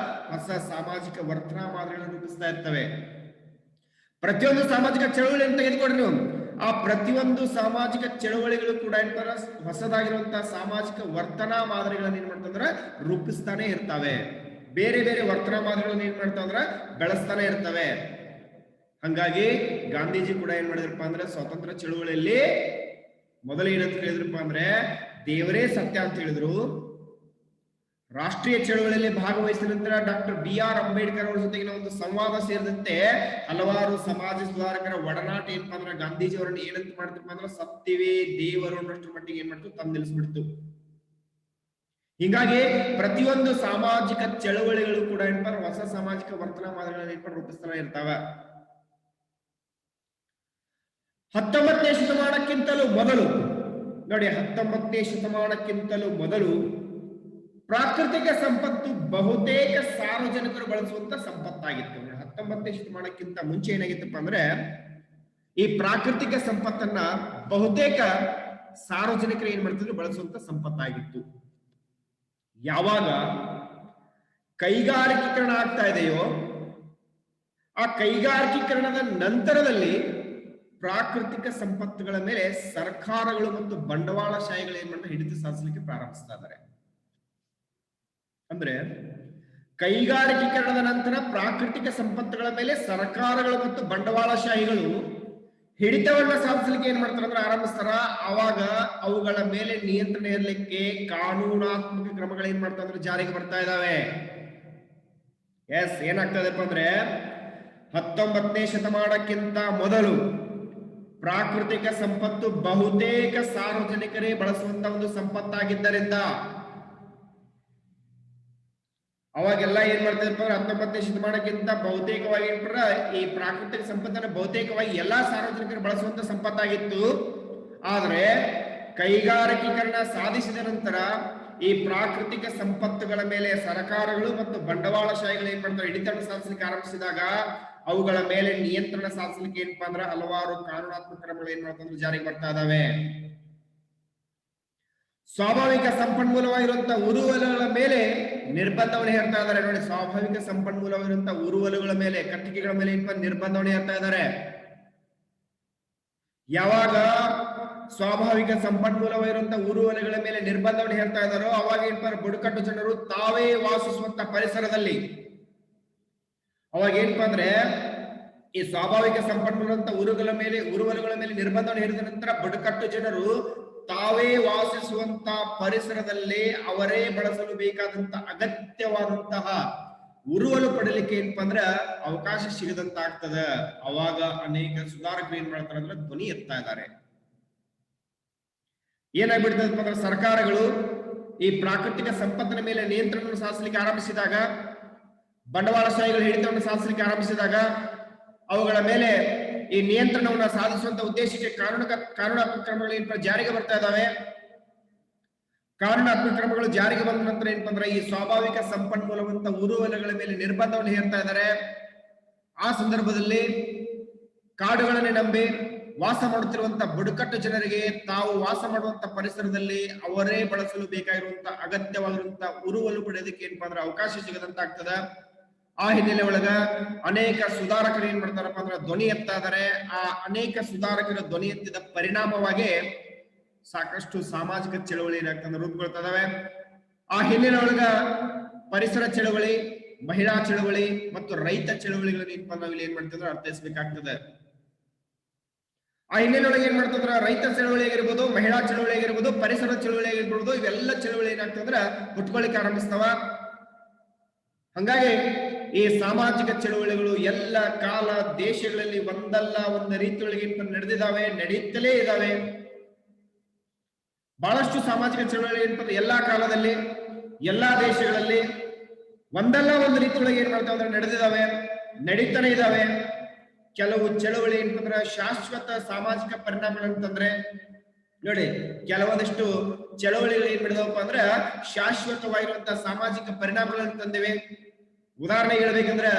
ಹೊಸ ಸಾಮಾಜಿಕ ವರ್ತನಾ ಮಾದರಿಗಳನ್ನು ರೂಪಿಸ್ತಾ ಇರ್ತವೆ. ಪ್ರತಿಯೊಂದು ಸಾಮಾಜಿಕ ಚಳವಳಿಯನ್ನು ತೆಗೆದುಕೊಂಡ್ರಿ ನೀವು, ಆ ಪ್ರತಿಯೊಂದು ಸಾಮಾಜಿಕ ಚಳವಳಿಗಳು ಕೂಡ ಏನಂತಾರ ಹೊಸದಾಗಿರುವಂತಹ ಸಾಮಾಜಿಕ ವರ್ತನಾ ಮಾದರಿಗಳನ್ನ ಏನ್ ಮಾಡ್ತಂದ್ರ ರೂಪಿಸ್ತಾನೆ ಇರ್ತವೆ. ಬೇರೆ ಬೇರೆ ವರ್ತನಾ ಮಾದರಿಗಳನ್ನ ಏನ್ ಮಾಡ್ತಾವಂದ್ರ ಬೆಳೆಸ್ತಾನೆ ಇರ್ತವೆ. ಹಂಗಾಗಿ ಗಾಂಧೀಜಿ ಕೂಡ ಏನ್ ಮಾಡಿದ್ರಪ್ಪ ಅಂದ್ರೆ ಸ್ವಾತಂತ್ರ್ಯ ಚಳವಳಿಯಲ್ಲಿ ಮೊದಲು ಏನಂತ ಹೇಳಿದ್ರಪ್ಪ ಅಂದ್ರೆ ದೇವರೇ ಸತ್ಯ ಅಂತ ಹೇಳಿದ್ರು. ರಾಷ್ಟ್ರೀಯ ಚಳವಳಿಯಲ್ಲಿ ಭಾಗವಹಿಸಿದ ನಂತರ ಡಾಕ್ಟರ್ B.R. ಅಂಬೇಡ್ಕರ್ ಅವರ ಜೊತೆಗಿನ ಒಂದು ಸಂವಾದ ಸೇರಿದಂತೆ ಹಲವಾರು ಸಮಾಜ ಸುಧಾರಕರ ಒಡನಾಟ ಏನಪ್ಪಾ ಅಂದ್ರೆ ಗಾಂಧೀಜಿ ಅವರನ್ನು ಏನಂತ ಮಾಡ್ತಪ್ಪ ಅಂದ್ರೆ ಸತ್ಯವೇ ದೇವರು ಅನ್ನೋಷ್ಟ್ರ ಮಟ್ಟಿಗೆ ಏನ್ ಮಾಡ್ತು ತಂದು ನಿಲ್ಲಿಸ್ಬಿಡ್ತು. ಹೀಗಾಗಿ ಪ್ರತಿಯೊಂದು ಸಾಮಾಜಿಕ ಚಳವಳಿಗಳು ಕೂಡ ಏನಪ್ಪ ಹೊಸ ಸಾಮಾಜಿಕ ವರ್ತನಾ ಮಾದರಿಗಳನ್ನ ಏನಪ್ಪ ರೂಪಿಸ್ತಾನೆ ಇರ್ತಾವ. 19ನೇ ಶತಮಾನಕ್ಕಿಂತಲೂ ಮೊದಲು ನೋಡಿ, 19ನೇ ಶತಮಾನಕ್ಕಿಂತಲೂ ಮೊದಲು ಪ್ರಾಕೃತಿಕ ಸಂಪತ್ತು ಬಹುತೇಕ ಸಾರ್ವಜನಿಕರು ಬಳಸುವಂತ ಸಂಪತ್ತಾಗಿತ್ತು. 19ನೇ ಶತಮಾನಕ್ಕಿಂತ ಮುಂಚೆ ಏನಾಗಿತ್ತಪ್ಪ ಅಂದ್ರೆ ಈ ಪ್ರಾಕೃತಿಕ ಸಂಪತ್ತನ್ನ ಬಹುತೇಕ ಸಾರ್ವಜನಿಕರು ಏನ್ ಮಾಡ್ತಿದ್ರು ಬಳಸುವಂತ ಸಂಪತ್ತಾಗಿತ್ತು. ಯಾವಾಗ ಕೈಗಾರಿಕೀಕರಣ ಆಗ್ತಾ ಇದೆಯೋ ಆ ಕೈಗಾರಿಕೀಕರಣದ ನಂತರದಲ್ಲಿ ಪ್ರಾಕೃತಿಕ ಸಂಪತ್ತುಗಳ ಮೇಲೆ ಸರ್ಕಾರಗಳು ಮತ್ತು ಬಂಡವಾಳಶಾಹಿಗಳು ಏನ್ ಮಾಡ್ತಾರೆ, ಹಿಡಿತ ಸಾಧಿಸಲಿಕ್ಕೆ ಪ್ರಾರಂಭಿಸ್ತಾ ಇದ್ದಾರೆ. ಅಂದ್ರೆ ಕೈಗಾರಿಕೀಕರಣದ ನಂತರ ಪ್ರಾಕೃತಿಕ ಸಂಪತ್ತುಗಳ ಮೇಲೆ ಸರ್ಕಾರಗಳು ಮತ್ತು ಬಂಡವಾಳಶಾಹಿಗಳು ಹಿಡಿತವನ್ನ ಸಾಧಿಸಲಿಕ್ಕೆ ಏನ್ ಮಾಡ್ತಾರೆ ಅಂದ್ರೆ ಆರಂಭಿಸ್ತಾರ. ಅವಾಗ ಅವುಗಳ ಮೇಲೆ ನಿಯಂತ್ರಣ ಇರಲಿಕ್ಕೆ ಕಾನೂನಾತ್ಮಕ ಕ್ರಮಗಳು ಏನ್ ಮಾಡ್ತಾ ಅಂದ್ರೆ ಜಾರಿಗೆ ಬರ್ತಾ ಇದಾವೆ. ಎಸ್, ಏನಾಗ್ತದಪ್ಪ ಅಂದ್ರೆ 19ನೇ ಶತಮಾನಕ್ಕಿಂತ ಮೊದಲು ಪ್ರಾಕೃತಿಕ ಸಂಪತ್ತು ಬಹುತೇಕ ಸಾರ್ವಜನಿಕರೇ ಬಳಸುವಂತ ಒಂದು ಸಂಪತ್ತಾಗಿದ್ದರಿಂದ ಅವಾಗೆಲ್ಲ ಏನ್ ಮಾಡ್ತಿದ್ರಪ್ಪ ಅಂದ್ರೆ 19ನೇ ಶತಮಾನಕ್ಕಿಂತ ಬಹುತೇಕವಾಗಿ ಈ ಪ್ರಾಕೃತಿಕ ಸಂಪತ್ತನ್ನು ಬಹುತೇಕವಾಗಿ ಎಲ್ಲಾ ಸಾರ್ವಜನಿಕರು ಬಳಸುವಂತ ಸಂಪತ್ತಾಗಿತ್ತು. ಆದ್ರೆ ಕೈಗಾರಿಕೀಕರಣ ಸಾಧಿಸಿದ ನಂತರ ಈ ಪ್ರಾಕೃತಿಕ ಸಂಪತ್ತುಗಳ ಮೇಲೆ ಸರ್ಕಾರಗಳು ಮತ್ತು ಬಂಡವಾಳಶಾಹಿಗಳು ಏನ್ ಮಾಡ್ತಾರೆ, ಹಿಡಿತವನ್ನು ಸಾಧಿಸಲಿಕ್ಕೆ ಆರಂಭಿಸಿದಾಗ ಅವುಗಳ ಮೇಲೆ ನಿಯಂತ್ರಣ ಸಾಧಿಸಲಿಕ್ಕೆ ಏನಪ್ಪಾ ಅಂದ್ರೆ ಹಲವಾರು ಕಾನೂನಾತ್ಮಕ ಕ್ರಮಗಳು ಏನ್ ಮಾಡ್ತಾರೆ ಜಾರಿಗೆ ಬರ್ತಾ ಇದಾವೆ. ಸ್ವಾಭಾವಿಕ ಸಂಪನ್ಮೂಲವಾಗಿರುವಂತಹ ಉರುವಲುಗಳ ಮೇಲೆ ನಿರ್ಬಂಧವನ್ನು ಹೇರ್ತಾ ಇದ್ದಾರೆ. ನೋಡಿ, ಸ್ವಾಭಾವಿಕ ಸಂಪನ್ಮೂಲವಾಗಿರುವಂತಹ ಉರುವಲುಗಳ ಮೇಲೆ, ಕಟ್ಟಿಗೆಗಳ ಮೇಲೆ ನಿರ್ಬಂಧವನ್ನು ಹೇರ್ತಾ ಇದ್ದಾರೆ. ಯಾವಾಗ ಸ್ವಾಭಾವಿಕ ಸಂಪನ್ಮೂಲವಾಗಿರುವಂತಹ ಉರುವಲುಗಳ ಮೇಲೆ ನಿರ್ಬಂಧವನ್ನು ಹೇರ್ತಾ ಇದ್ದಾರೋ ಅವಾಗ ಏನಪ್ಪ, ಬುಡಕಟ್ಟು ಜನರು ತಾವೇ ವಾಸಿಸುವಂತ ಪರಿಸರದಲ್ಲಿ ಅವಾಗ ಏನಪ್ಪಾ ಅಂದ್ರೆ ಈ ಸ್ವಾಭಾವಿಕ ಸಂಪನ್ಮೂಲಂತ ಉರುವಲುಗಳ ಮೇಲೆ ನಿರ್ಬಂಧವನ್ನು ಹೇರಿದ ನಂತರ ಬುಡಕಟ್ಟು ಜನರು ತಾವೇ ವಾಸಿಸುವಂತ ಪರಿಸರದಲ್ಲಿ ಅವರೇ ಬಳಸಲು ಬೇಕಾದಂತ ಅಗತ್ಯವಾದಂತಹ ಉರುವಲು ಪಡಲಿಕ್ಕೆ ಏನಪ್ಪಾ ಅಂದ್ರೆ ಅವಕಾಶ ಸಿಗದಂತ ಆಗ್ತದೆ. ಅವಾಗ ಅನೇಕ ಸುಧಾರಕರು ಏನ್ ಮಾಡ್ತಾರೆ ಅಂದ್ರೆ ಧ್ವನಿ ಎತ್ತಾ ಇದ್ದಾರೆ. ಏನಾಗ್ಬಿಡ್ತದಪ್ಪ ಅಂದ್ರೆ ಸರ್ಕಾರಗಳು ಈ ಪ್ರಾಕೃತಿಕ ಸಂಪತ್ತಿನ ಮೇಲೆ ನಿಯಂತ್ರಣವನ್ನು ಸಾಧಿಸಲಿಕ್ಕೆ ಆರಂಭಿಸಿದಾಗ, ಬಂಡವಾಳಶಾಹಿಗಳು ಹಿಡಿತವನ್ನು ಸಾಧಿಸಲಿಕ್ಕೆ ಆರಂಭಿಸಿದಾಗ ಅವುಗಳ ಮೇಲೆ ಈ ನಿಯಂತ್ರಣವನ್ನು ಸಾಧಿಸುವಂತ ಉದ್ದೇಶಕ್ಕೆ ಕಾನೂನಾತ್ಮಕ ಕ್ರಮಗಳು ಏನಪ್ಪ ಜಾರಿಗೆ ಬರ್ತಾ ಇದಾವೆ. ಕಾನೂನಾತ್ಮಕ ಕ್ರಮಗಳು ಜಾರಿಗೆ ಬಂದ ನಂತರ ಏನಪ್ಪ ಅಂದ್ರೆ ಈ ಸ್ವಾಭಾವಿಕ ಸಂಪನ್ಮೂಲವಂತ ಉರುವಲುಗಳ ಮೇಲೆ ನಿರ್ಬಂಧವನ್ನು ಹೇರ್ತಾ ಇದ್ದಾರೆ. ಆ ಸಂದರ್ಭದಲ್ಲಿ ಕಾಡುಗಳನ್ನೇ ನಂಬಿ ವಾಸ ಮಾಡುತ್ತಿರುವಂತ ಬುಡಕಟ್ಟು ಜನರಿಗೆ ತಾವು ವಾಸ ಮಾಡುವಂತ ಪರಿಸರದಲ್ಲಿ ಅವರೇ ಬಳಸಲು ಬೇಕಾಗಿರುವಂತ ಅಗತ್ಯವಾಗಿರುವಂತ ಉರುವಲು ಪಡೆಯೋದಕ್ಕೆ ಏನಪ್ಪಾ ಅಂದ್ರೆ ಅವಕಾಶ ಸಿಗದಂತ ಆಗ್ತದ. ಆ ಹಿನ್ನೆಲೆ ಒಳಗ ಅನೇಕ ಸುಧಾರಕರು ಏನ್ ಮಾಡ್ತಾರಪ್ಪ ಅಂದ್ರೆ ಧ್ವನಿ ಎತ್ತಾ ಇದಾರೆ. ಆ ಅನೇಕ ಸುಧಾರಕರ ಧ್ವನಿ ಎತ್ತಿದ ಪರಿಣಾಮವಾಗಿ ಸಾಕಷ್ಟು ಸಾಮಾಜಿಕ ಚಳವಳಿ ಏನಾಗ್ತದೆ ರೂಪುಗೊಳ್ತಾ ಇದಾವೆ. ಆ ಹಿನ್ನೆಲೆ ಒಳಗ ಪರಿಸರ ಚಳವಳಿ, ಮಹಿಳಾ ಚಳವಳಿ ಮತ್ತು ರೈತ ಚಳವಳಿಗಳನ್ನ ನಾವಿಲ್ಲಿ ಏನ್ ಮಾಡ್ತಿದ್ರೆ ಅರ್ಥೈಸ್ಬೇಕಾಗ್ತದೆ. ಆ ಹಿನ್ನೆಲೆ ಒಳಗೆ ಏನ್ ಮಾಡ್ತಿದ್ರ ರೈತ ಚಳವಳಿ ಆಗಿರ್ಬೋದು, ಮಹಿಳಾ ಚಳವಳಿ ಆಗಿರ್ಬೋದು, ಪರಿಸರ ಚಳವಳಿ ಆಗಿರ್ಬೋದು, ಇವೆಲ್ಲ ಚಳವಳಿ ಏನಾಗ್ತಂದ್ರ ಹುಟ್ಕೊಳ್ಳಿಕ್ಕೆ ಆರಂಭಿಸ್ತಾವ. ಹಂಗಾಗಿ ಈ ಸಾಮಾಜಿಕ ಚಳವಳಿಗಳು ಎಲ್ಲ ಕಾಲ ದೇಶಗಳಲ್ಲಿ ಒಂದಲ್ಲ ಒಂದು ರೀತಿಯೊಳಗೆ ನಡೆದಿದ್ದಾವೆ, ನಡೀತಲೇ ಇದ್ದಾವೆ. ಬಹಳಷ್ಟು ಸಾಮಾಜಿಕ ಚಳವಳಿ ಏನಂತಂದ್ರೆ ಎಲ್ಲಾ ಕಾಲದಲ್ಲಿ ಎಲ್ಲಾ ದೇಶಗಳಲ್ಲಿ ಒಂದಲ್ಲ ಒಂದು ರೀತಿಯೊಳಗೆ ಏನ್ ಮಾಡ್ತಾವೆ ಅಂದ್ರೆ ನಡೆದಿದ್ದಾವೆ, ನಡೀತಾನೆ ಇದ್ದಾವೆ. ಕೆಲವು ಚಳವಳಿ ಏನಂತಂದ್ರೆ ಶಾಶ್ವತ ಸಾಮಾಜಿಕ ಪರಿಣಾಮಗಳಂತಂದ್ರೆ ನೋಡಿ, ಕೆಲವೊಂದಿಷ್ಟು ಚಳವಳಿಗಳು ಏನ್ ಮಾಡಿದವಪ್ಪ ಅಂದ್ರೆ ಶಾಶ್ವತವಾಗಿರುವಂತಹ ಸಾಮಾಜಿಕ ಪರಿಣಾಮಗಳನ್ನು ತಂದಿವೆ. ಉದಾಹರಣೆ ಹೇಳ್ಬೇಕಂದ್ರೆ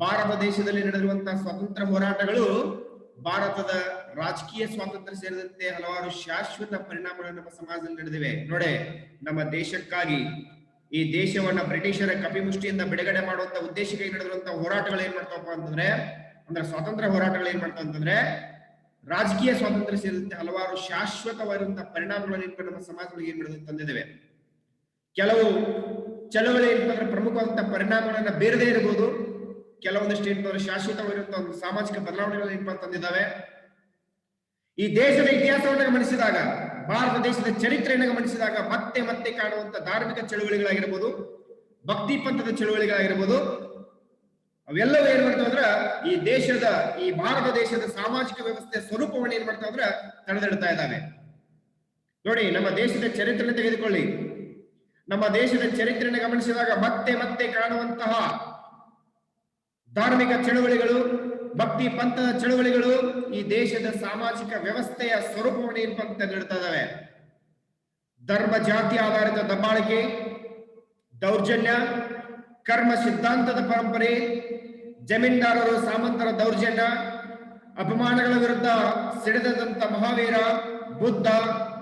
ಭಾರತ ದೇಶದಲ್ಲಿ ನಡೆದಿರುವಂತಹ ಸ್ವಾತಂತ್ರ್ಯ ಹೋರಾಟಗಳು ಭಾರತದ ರಾಜಕೀಯ ಸ್ವಾತಂತ್ರ್ಯ ಸೇರಿದಂತೆ ಹಲವಾರು ಶಾಶ್ವತ ಪರಿಣಾಮಗಳು ನಮ್ಮ ಸಮಾಜದಲ್ಲಿ ನಡೆದಿವೆ. ನೋಡಿ, ನಮ್ಮ ದೇಶಕ್ಕಾಗಿ ಈ ದೇಶವನ್ನ ಬ್ರಿಟಿಷರ ಕಪಿಮುಷ್ಟಿಯಿಂದ ಬಿಡುಗಡೆ ಮಾಡುವಂತ ಉದ್ದೇಶಕ್ಕಾಗಿ ನಡೆದಿರುವಂತಹ ಹೋರಾಟಗಳು ಏನ್ ಮಾಡ್ತಾವಪ್ಪ ಅಂತಂದ್ರೆ ಸ್ವಾತಂತ್ರ್ಯ ಹೋರಾಟಗಳು ಏನ್ ಮಾಡ್ತಾವ ಅಂತಂದ್ರೆ ರಾಜಕೀಯ ಸ್ವಾತಂತ್ರ್ಯ ಸೇರಿದಂತೆ ಹಲವಾರು ಶಾಶ್ವತವಾಗಿರುವಂತಹ ಪರಿಣಾಮಗಳನ್ನು ನಮ್ಮ ಸಮಾಜಗಳಿಗೆ ಏನ್ ಮಾಡೋದು ತಂದಿದ್ದೇವೆ. ಕೆಲವು ಚಳವಳಿ ಏನಂತಂದ್ರೆ ಪ್ರಮುಖವಾದಂತಹ ಪರಿಣಾಮಗಳನ್ನ ಬೇರದೇ ಇರಬಹುದು, ಕೆಲವೊಂದಷ್ಟು ಏನಂತಂದ್ರೆ ಶಾಶ್ವತವಾಗಿರುವಂತಹ ಒಂದು ಸಾಮಾಜಿಕ ಬದಲಾವಣೆಗಳು ಏನ್ ತಂದಿದ್ದಾವೆ. ಈ ದೇಶದ ಇತಿಹಾಸವನ್ನು ಗಮನಿಸಿದಾಗ, ಭಾರತ ದೇಶದ ಚರಿತ್ರೆಯನ್ನು ಗಮನಿಸಿದಾಗ ಮತ್ತೆ ಮತ್ತೆ ಕಾಣುವಂತ ಧಾರ್ಮಿಕ ಚಳವಳಿಗಳಾಗಿರ್ಬೋದು, ಭಕ್ತಿ ಪಂಥದ ಚಳವಳಿಗಳಾಗಿರ್ಬೋದು, ಅವೆಲ್ಲವೂ ಏನ್ ಮಾಡ್ತಾವ ಅಂದ್ರ ಈ ಭಾರತ ದೇಶದ ಸಾಮಾಜಿಕ ವ್ಯವಸ್ಥೆಯ ಸ್ವರೂಪವನ್ನು ಏನ್ ಮಾಡ್ತಾವ ಅಂದ್ರ ತಡೆದಿಡ್ತಾ ಇದ್ದಾವೆ. ನೋಡಿ, ನಮ್ಮ ದೇಶದ ಚರಿತ್ರೆಯನ್ನು ತೆಗೆದುಕೊಳ್ಳಿ. ನಮ್ಮ ದೇಶದ ಚರಿತ್ರೆಯನ್ನು ಗಮನಿಸಿದಾಗ ಮತ್ತೆ ಮತ್ತೆ ಕಾಣುವಂತಹ ಧಾರ್ಮಿಕ ಚಳವಳಿಗಳು, ಭಕ್ತಿ ಪಂಥದ ಚಳವಳಿಗಳು ಈ ದೇಶದ ಸಾಮಾಜಿಕ ವ್ಯವಸ್ಥೆಯ ಸ್ವರೂಪವನ್ನು ಏನ್ ತಡೆದಿಡ್ತಾ ಇದ್ದಾವೆ. ಧರ್ಮ ಜಾತಿ ಆಧಾರಿತ ದಬ್ಬಾಳಿಕೆ, ದೌರ್ಜನ್ಯ, ಕರ್ಮ ಸಿದ್ಧಾಂತದ ಪರಂಪರೆ, ಜಮೀನ್ದಾರರು ಸಾಮಂತರ ದೌರ್ಜನ್ಯ, ಅಪಮಾನಗಳ ವಿರುದ್ಧ ಸಿಡಿದಂತ ಮಹಾವೀರ, ಬುದ್ಧ,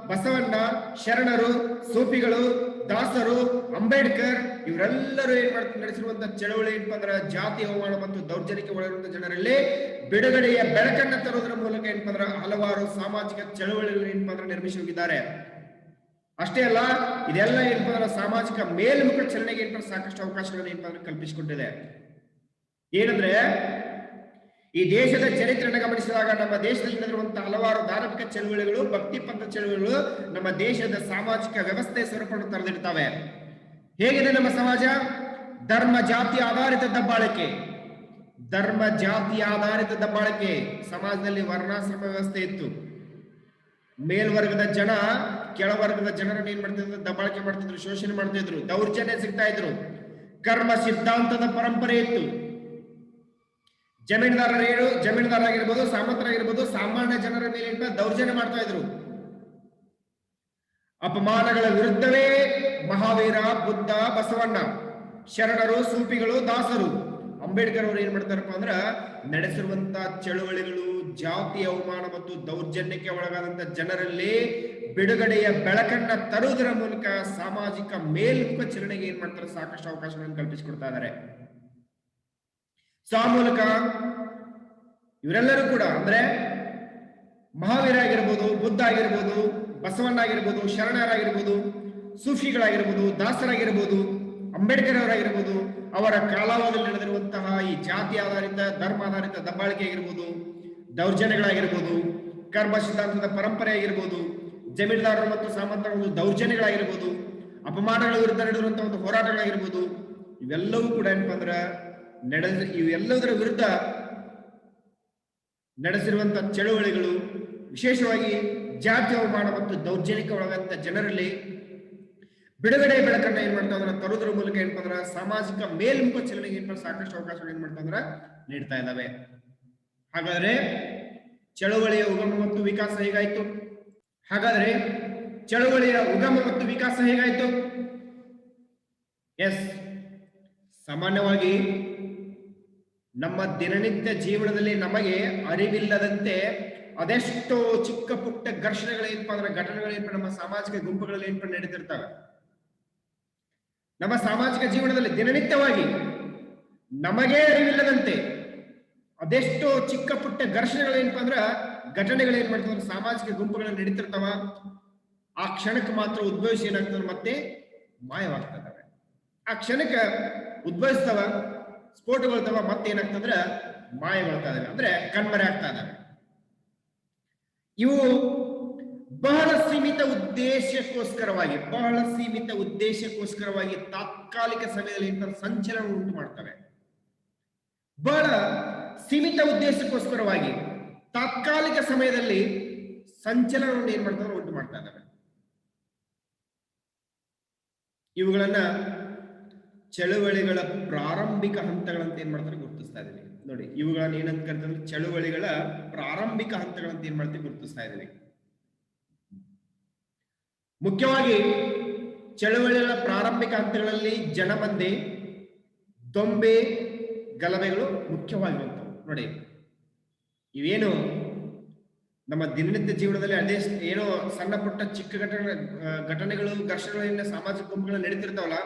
ಬಸವಣ್ಣ, ಶರಣರು, ಸೂಫಿಗಳು, ದಾಸರು, ಅಂಬೇಡ್ಕರ್ ಇವರೆಲ್ಲರೂ ಏನ್ ಮಾಡ್ತಾರೆ ನಡೆಸಿರುವಂತಹ ಚಳವಳಿ ಏನಪ್ಪಾ ಅಂದ್ರೆ ಜಾತಿ ಅವಮಾನ ಮತ್ತು ದೌರ್ಜನ್ಯಕ್ಕೆ ಒಳಗಿರುವಂತಹ ಜನರಲ್ಲಿ ಬಿಡುಗಡೆಯ ಬೆಳಕನ್ನ ತರುವುದರ ಮೂಲಕ ಏನಪ್ಪಾ ಅಂದ್ರೆ ಹಲವಾರು ಸಾಮಾಜಿಕ ಚಳವಳಿಗಳು ಏನಪ್ಪಾ ಅಂದ್ರೆ ನಿರ್ಮಿಸಿ ಹೋಗಿದ್ದಾರೆ. ಅಷ್ಟೇ ಅಲ್ಲ, ಇದೆಲ್ಲ ಏನಪ್ಪಾ ಅಂದ್ರೆ ಸಾಮಾಜಿಕ ಮೇಲ್ಮುಖ ಚಲನೆಗೆ ಏನಪ್ಪಾ ಸಾಕಷ್ಟು ಅವಕಾಶಗಳನ್ನು ಏನಪ್ಪಾ ಅಂದ್ರೆ ಕಲ್ಪಿಸಿಕೊಟ್ಟಿದೆ. ಏನಂದ್ರೆ ಈ ದೇಶದ ಚರಿತ್ರೆಯನ್ನು ಗಮನಿಸಿದಾಗ ನಮ್ಮ ದೇಶದಲ್ಲಿ ನಡೆದಿರುವಂತಹ ಹಲವಾರು ಧಾರ್ಮಿಕ ಚಳುವಳಿಗಳು, ಭಕ್ತಿ ಪಂಥ ಚಳುವಳಿಗಳು ನಮ್ಮ ದೇಶದ ಸಾಮಾಜಿಕ ವ್ಯವಸ್ಥೆ ಸ್ವರೂಪವನ್ನು ತರೆದಿರ್ತವೆ. ಹೇಗಿದೆ ನಮ್ಮ ಸಮಾಜ? ಧರ್ಮ ಜಾತಿ ಆಧಾರಿತ ದಬ್ಬಾಳಿಕೆ, ಧರ್ಮ ಜಾತಿ ಆಧಾರಿತ ದಬ್ಬಾಳಿಕೆ. ಸಮಾಜದಲ್ಲಿ ವರ್ಣಾಶ್ರಮ ವ್ಯವಸ್ಥೆ ಇತ್ತು. ಮೇಲ್ವರ್ಗದ ಜನ ಕೆಳವರ್ಗದ ಜನರನ್ನು ಏನ್ ಮಾಡ್ತಿದ್ರು? ದಬ್ಬಾಳಿಕೆ ಮಾಡ್ತಿದ್ರು, ಶೋಷಣೆ ಮಾಡ್ತಿದ್ರು, ದೌರ್ಜನ್ಯ ಸಿಗ್ತಾ ಇದ್ರು. ಕರ್ಮ ಸಿದ್ಧಾಂತದ ಪರಂಪರೆ ಇತ್ತು. ಜಮೀನ್ದಾರರಾಗಿರ್ಬೋದು, ಸಾಮಂತರಾಗಿರ್ಬೋದು, ಸಾಮಾನ್ಯ ಜನರ ಮೇಲೆ ದೌರ್ಜನ್ಯ ಮಾಡ್ತಾ ಇದ್ರು. ಅಪಮಾನಗಳ ವಿರುದ್ಧವೇ ಮಹಾವೀರ, ಬುದ್ಧ, ಬಸವಣ್ಣ, ಶರಣರು, ಸೂಫಿಗಳು, ದಾಸರು, ಅಂಬೇಡ್ಕರ್ ಅವರು ಏನ್ ಮಾಡ್ತಾರಪ್ಪ ಅಂದ್ರ ನಡೆಸಿರುವಂತ ಚಳುವಳಿಗಳು ಜಾತಿ ಅವಮಾನ ಮತ್ತು ದೌರ್ಜನ್ಯಕ್ಕೆ ಒಳಗಾದಂತ ಜನರಲ್ಲಿ ಬಿಡುಗಡೆಯ ಬೆಳಕನ್ನ ತರುವುದರ ಮೂಲಕ ಸಾಮಾಜಿಕ ಮೇಲ್ಮುಖ ಚಲನೆಗೆ ಏನ್ ಮಾಡ್ತಾರೆ? ಸಾಕಷ್ಟು ಅವಕಾಶಗಳನ್ನು ಕಲ್ಪಿಸಿಕೊಡ್ತಾ ಇದ್ದಾರೆ. ಆ ಮೂಲಕ ಇವರೆಲ್ಲರೂ ಕೂಡ ಅಂದ್ರೆ ಮಹಾವೀರ ಆಗಿರ್ಬೋದು, ಬುದ್ಧ ಆಗಿರ್ಬೋದು, ಬಸವಣ್ಣ ಆಗಿರ್ಬೋದು, ಶರಣರಾಗಿರ್ಬೋದು, ಸೂಫಿಗಳಾಗಿರ್ಬೋದು, ದಾಸರಾಗಿರ್ಬೋದು, ಅಂಬೇಡ್ಕರ್ ಅವರಾಗಿರ್ಬೋದು, ಅವರ ಕಾಲಾವಧಿಯಲ್ಲಿ ನಡೆದಿರುವಂತಹ ಈ ಜಾತಿ ಆಧಾರಿತ, ಧರ್ಮ ಆಧಾರಿತ ದಬ್ಬಾಳಿಕೆ ಆಗಿರ್ಬೋದು, ದೌರ್ಜನ್ಯಗಳಾಗಿರ್ಬೋದು, ಕರ್ಮ ಸಿದ್ಧಾಂತದ ಪರಂಪರೆ ಆಗಿರ್ಬೋದು, ಜಮೀನ್ದಾರರು ಮತ್ತು ಸಾಮಂತರ ಒಂದು ದೌರ್ಜನ್ಯಗಳಾಗಿರ್ಬೋದು, ಅಪಮಾನಗಳ ವಿರುದ್ಧ ನಡೆದಿರುವಂತಹ ಒಂದು ಹೋರಾಟಗಳಾಗಿರ್ಬೋದು, ಇವೆಲ್ಲವೂ ಕೂಡ ಏನಪ್ಪಾ ಅಂದ್ರ ಇವೆಲ್ಲದರ ವಿರುದ್ಧ ನಡೆಸಿರುವಂತಹ ಚಳುವಳಿಗಳು ವಿಶೇಷವಾಗಿ ಜಾತಿ ಅವಮಾನ ಮತ್ತು ದೌರ್ಜನ್ಯಕ್ಕೆ ಒಳಗಂತ ಜನರಲ್ಲಿ ಬಿಡುಗಡೆ ಬೆಳಕನ್ನ ಏನ್ ಮಾಡ್ತಾ ಇದ್ರ ತರುವುದರ ಮೂಲಕ ಏನಪ್ಪಾ ಅಂದ್ರ ಸಾಮಾಜಿಕ ಮೇಲ್ಮುಖ ಚಲನೆಗೆ ಏನಪ್ಪ ಸಾಕಷ್ಟು ಅವಕಾಶಗಳು ಏನ್ ಮಾಡ್ತಾ ಇದ್ರ ನೀಡ್ತಾ ಇದ್ದಾವೆ. ಹಾಗಾದ್ರೆ ಚಳುವಳಿಯ ಉಗಮ ಮತ್ತು ವಿಕಾಸ ಹೇಗಾಯ್ತು? ಎಸ್, ಸಾಮಾನ್ಯವಾಗಿ ನಮ್ಮ ದಿನನಿತ್ಯ ಜೀವನದಲ್ಲಿ ನಮಗೆ ಅರಿವಿಲ್ಲದಂತೆ ಅದೆಷ್ಟೋ ಚಿಕ್ಕ ಪುಟ್ಟ ಘರ್ಷಣೆಗಳೇನಪ್ಪ ಅಂದ್ರೆ ಘಟನೆಗಳೇನಪ್ಪ ನಮ್ಮ ಸಾಮಾಜಿಕ ಗುಂಪುಗಳಲ್ಲಿ ಏನಪ್ಪ ನಡೀತಿರ್ತವೆ. ನಮ್ಮ ಸಾಮಾಜಿಕ ಜೀವನದಲ್ಲಿ ದಿನನಿತ್ಯವಾಗಿ ನಮಗೆ ಅರಿವಿಲ್ಲದಂತೆ ಅದೆಷ್ಟೋ ಚಿಕ್ಕ ಪುಟ್ಟ ಘರ್ಷಣೆಗಳೇನಪ್ಪ ಅಂದ್ರ ಘಟನೆಗಳೇನ್ ಮಾಡ್ತಾರೆ ಸಾಮಾಜಿಕ ಗುಂಪುಗಳಲ್ಲಿ ನಡೀತಿರ್ತಾವ. ಆ ಕ್ಷಣಕ್ಕೆ ಮಾತ್ರ ಉದ್ಭವಿಸಿ ಏನಾಗ್ತದೆ ಮತ್ತೆ ಮಾಯವಾಗ್ತದವೆ. ಆ ಕ್ಷಣಕ್ಕೆ ಉದ್ಭವಿಸ್ತವ, ಸ್ಫೋಟಗೊಳ್ತವ, ಮತ್ತೇನಾಗ್ತಂದ್ರ ಮಾಯಗೊಳ್ತಾ ಇದಾವೆ, ಅಂದ್ರೆ ಕಣ್ಮರೆ ಆಗ್ತಾ ಇದಾವೆ. ಇವು ಬಹಳ ಸೀಮಿತ ಉದ್ದೇಶಕ್ಕೋಸ್ಕರವಾಗಿ ತಾತ್ಕಾಲಿಕ ಸಮಯದಲ್ಲಿ ಸಂಚಲನ ಉಂಟು ಮಾಡ್ತವೆ. ಬಹಳ ಸೀಮಿತ ಉದ್ದೇಶಕ್ಕೋಸ್ಕರವಾಗಿ ತಾತ್ಕಾಲಿಕ ಸಮಯದಲ್ಲಿ ಸಂಚಲನವನ್ನು ಏನ್ ಮಾಡ್ತಾರೆ ಉಂಟು ಮಾಡ್ತಾ ಇದ್ದಾವೆ. ಇವುಗಳನ್ನ ಚಳುವಳಿಗಳ ಪ್ರಾರಂಭಿಕ ಹಂತಗಳಂತ ಏನ್ ಮಾಡ್ತಾರೆ ಗುರುತಿಸ್ತಾ ಇದೀವಿ. ನೋಡಿ, ಇವುಗಳನ್ನ ಏನಂತ ಕರಿತಾರೆ? ಚಳುವಳಿಗಳ ಪ್ರಾರಂಭಿಕ ಹಂತಗಳಂತ ಏನ್ ಮಾಡ್ತೀವಿ ಗುರುತಿಸ್ತಾ ಇದೀವಿ. ಮುಖ್ಯವಾಗಿ ಚಳುವಳಿಗಳ ಪ್ರಾರಂಭಿಕ ಹಂತಗಳಲ್ಲಿ ಜನಮಂದೆ, ದೊಂಬೆ, ಗಲಭೆಗಳು ಮುಖ್ಯವಾಗಿರುತ್ತವೆ. ನೋಡಿ, ಇವೇನು ನಮ್ಮ ದಿನನಿತ್ಯ ಜೀವನದಲ್ಲಿ ಅದೇ ಏನೋ ಸಣ್ಣ ಪುಟ್ಟ ಚಿಕ್ಕ ಘಟನೆಗಳು ಘರ್ಷಣೆಗಳಿಂದ ಸಾಮಾಜಿಕ ಗುಂಪುಗಳು ನಡೀತಿರ್ತಾವಲ್ಲ,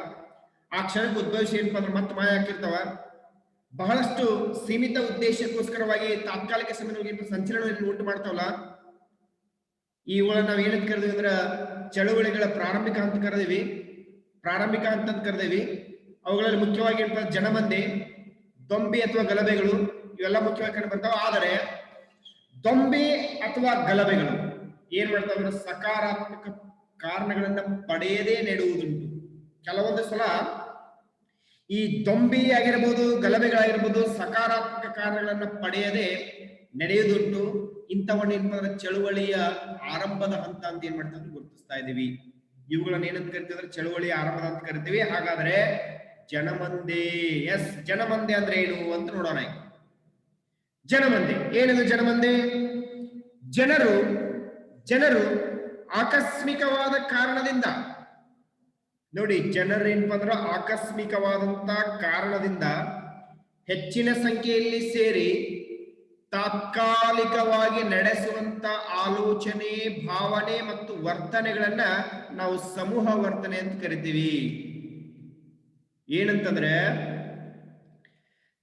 ಆ ಕ್ಷಣಕ್ಕೆ ಉದ್ಭವಿಸಿ ಏನಪ್ಪ ಅಂದ್ರೆ ಮತ್ತೆ ಮಾಯ ಹಾಕಿರ್ತಾವ. ಬಹಳಷ್ಟು ಸೀಮಿತ ಉದ್ದೇಶಕ್ಕೋಸ್ಕರವಾಗಿ ತಾತ್ಕಾಲಿಕ ಸಮಯದಲ್ಲಿ ಸಂಚಲನವನ್ನು ಉಂಟು ಮಾಡ್ತಾವಲ್ಲ, ಇವುಗಳನ್ನ ನಾವ್ ಏನಂತ ಕರೆದಿವಿ ಅಂದ್ರ ಚಳುವಳಿಗಳ ಪ್ರಾರಂಭಿಕ ಹಂತ ಕರೆದಿವಿ. ಅವುಗಳಲ್ಲಿ ಮುಖ್ಯವಾಗಿ ಏನಪ್ಪ ಜನಮಂದೆ, ದೊಂಬಿ ಅಥವಾ ಗಲಭೆಗಳು ಇವೆಲ್ಲ ಮುಖ್ಯವಾಗಿ ಕಂಡು ಬರ್ತಾವ. ಆದರೆ ದೊಂಬಿ ಅಥವಾ ಗಲಭೆಗಳು ಏನ್ ಮಾಡ್ತಾವ? ಸಕಾರಾತ್ಮಕ ಕಾರಣಗಳನ್ನ ಪಡೆಯದೇ ನಡೆಯುವುದುಂಟು. ಕೆಲವೊಂದು ಸಲ ಈ ದೊಂಬಿ ಆಗಿರ್ಬೋದು, ಗಲಭೆಗಳಾಗಿರ್ಬೋದು ಸಕಾರಾತ್ಮಕ ಕಾರಣಗಳನ್ನ ಪಡೆಯದೆ ನಡೆಯುವುದುಂಟು. ಇಂಥವನ್ನ ಏನಂದ್ರೆ ಚಳುವಳಿಯ ಆರಂಭದ ಹಂತ ಅಂತ ಏನ್ ಮಾಡ್ತೀವಿ ಗುರುತಿಸ್ತಾ ಇದೀವಿ. ಇವುಗಳನ್ನ ಏನಂತ ಕರಿತೀವಿ? ಚಳುವಳಿಯ ಆರಂಭದ ಅಂತ ಕರಿತೀವಿ. ಹಾಗಾದ್ರೆ ಜನಮಂದೆ, ಜನಮಂದೆ ಅಂದ್ರೆ ಏನು ಅಂತ ನೋಡೋಣ. ಜನಮಂದೆ ಏನಿದು? ಜನಮಂದೆ ಜನರು ಆಕಸ್ಮಿಕವಾದ ಕಾರಣದಿಂದ, ನೋಡಿ, ಜನರು ಏನಪ್ಪ ಅಂದ್ರ ಆಕಸ್ಮಿಕವಾದಂತ ಕಾರಣದಿಂದ ಹೆಚ್ಚಿನ ಸಂಖ್ಯೆಯಲ್ಲಿ ಸೇರಿ ತಾತ್ಕಾಲಿಕವಾಗಿ ನಡೆಸುವಂತ ಆಲೋಚನೆ, ಭಾವನೆ ಮತ್ತು ವರ್ತನೆಗಳನ್ನ ನಾವು ಸಮೂಹ ವರ್ತನೆ ಅಂತ ಕರಿತೀವಿ. ಏನಂತಂದ್ರೆ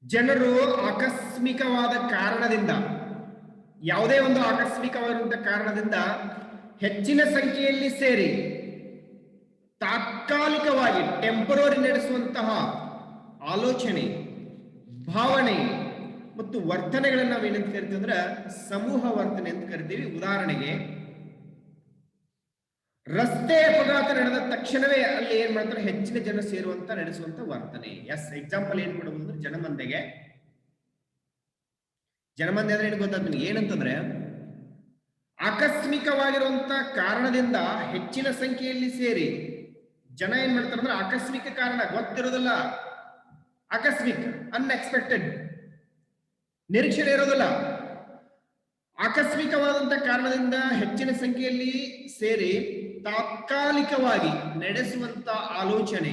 ಜನರು ಆಕಸ್ಮಿಕವಾದ ಕಾರಣದಿಂದ, ಯಾವುದೇ ಒಂದು ಆಕಸ್ಮಿಕವಾದಂತಹ ಕಾರಣದಿಂದ ಹೆಚ್ಚಿನ ಸಂಖ್ಯೆಯಲ್ಲಿ ಸೇರಿ ತಾತ್ಕಾಲಿಕವಾಗಿ ಟೆಂಪರರಿ ನಡೆಸುವಂತಹ ಆಲೋಚನೆ, ಭಾವನೆ ಮತ್ತು ವರ್ತನೆಗಳನ್ನ ನಾವೇನಂತ ಕರಿತೀವಿ ಅಂದ್ರೆ ಸಮೂಹ ವರ್ತನೆ ಅಂತ ಕರಿತೀವಿ. ಉದಾಹರಣೆಗೆ, ರಸ್ತೆ ಅಪಘಾತ ನಡೆದ ತಕ್ಷಣವೇ ಅಲ್ಲಿ ಏನ್ ಮಾಡ್ತಾರೆ, ಹೆಚ್ಚಿನ ಜನ ಸೇರುವಂತ ನಡೆಸುವಂತ ವರ್ತನೆ. ಎಕ್ಸಾಂಪಲ್ ಏನ್ ಕೊಡಬಹುದು ಅಂದ್ರೆ ಜನಮಂದೆಗೆ. ಜನಮಂದೆ ಅಂದ್ರೆ ಏನು ಗೊತ್ತಾಗ್ತದೆ ಏನಂತಂದ್ರೆ, ಆಕಸ್ಮಿಕವಾಗಿರುವಂತ ಕಾರಣದಿಂದ ಹೆಚ್ಚಿನ ಸಂಖ್ಯೆಯಲ್ಲಿ ಸೇರಿ ಜನ ಏನ್ ಮಾಡ್ತಾರೆ ಅಂದ್ರೆ, ಆಕಸ್ಮಿಕ ಕಾರಣ ಗೊತ್ತಿರೋದಿಲ್ಲ, ಆಕಸ್ಮಿಕ ಅನ್ಎಕ್ಸ್ಪೆಕ್ಟೆಡ್, ನಿರೀಕ್ಷಣೆ ಇರೋದಿಲ್ಲ, ಆಕಸ್ಮಿಕವಾದಂತ ಕಾರಣದಿಂದ ಹೆಚ್ಚಿನ ಸಂಖ್ಯೆಯಲ್ಲಿ ಸೇರಿ ತಾತ್ಕಾಲಿಕವಾಗಿ ನಡೆಸುವಂತ ಆಲೋಚನೆ,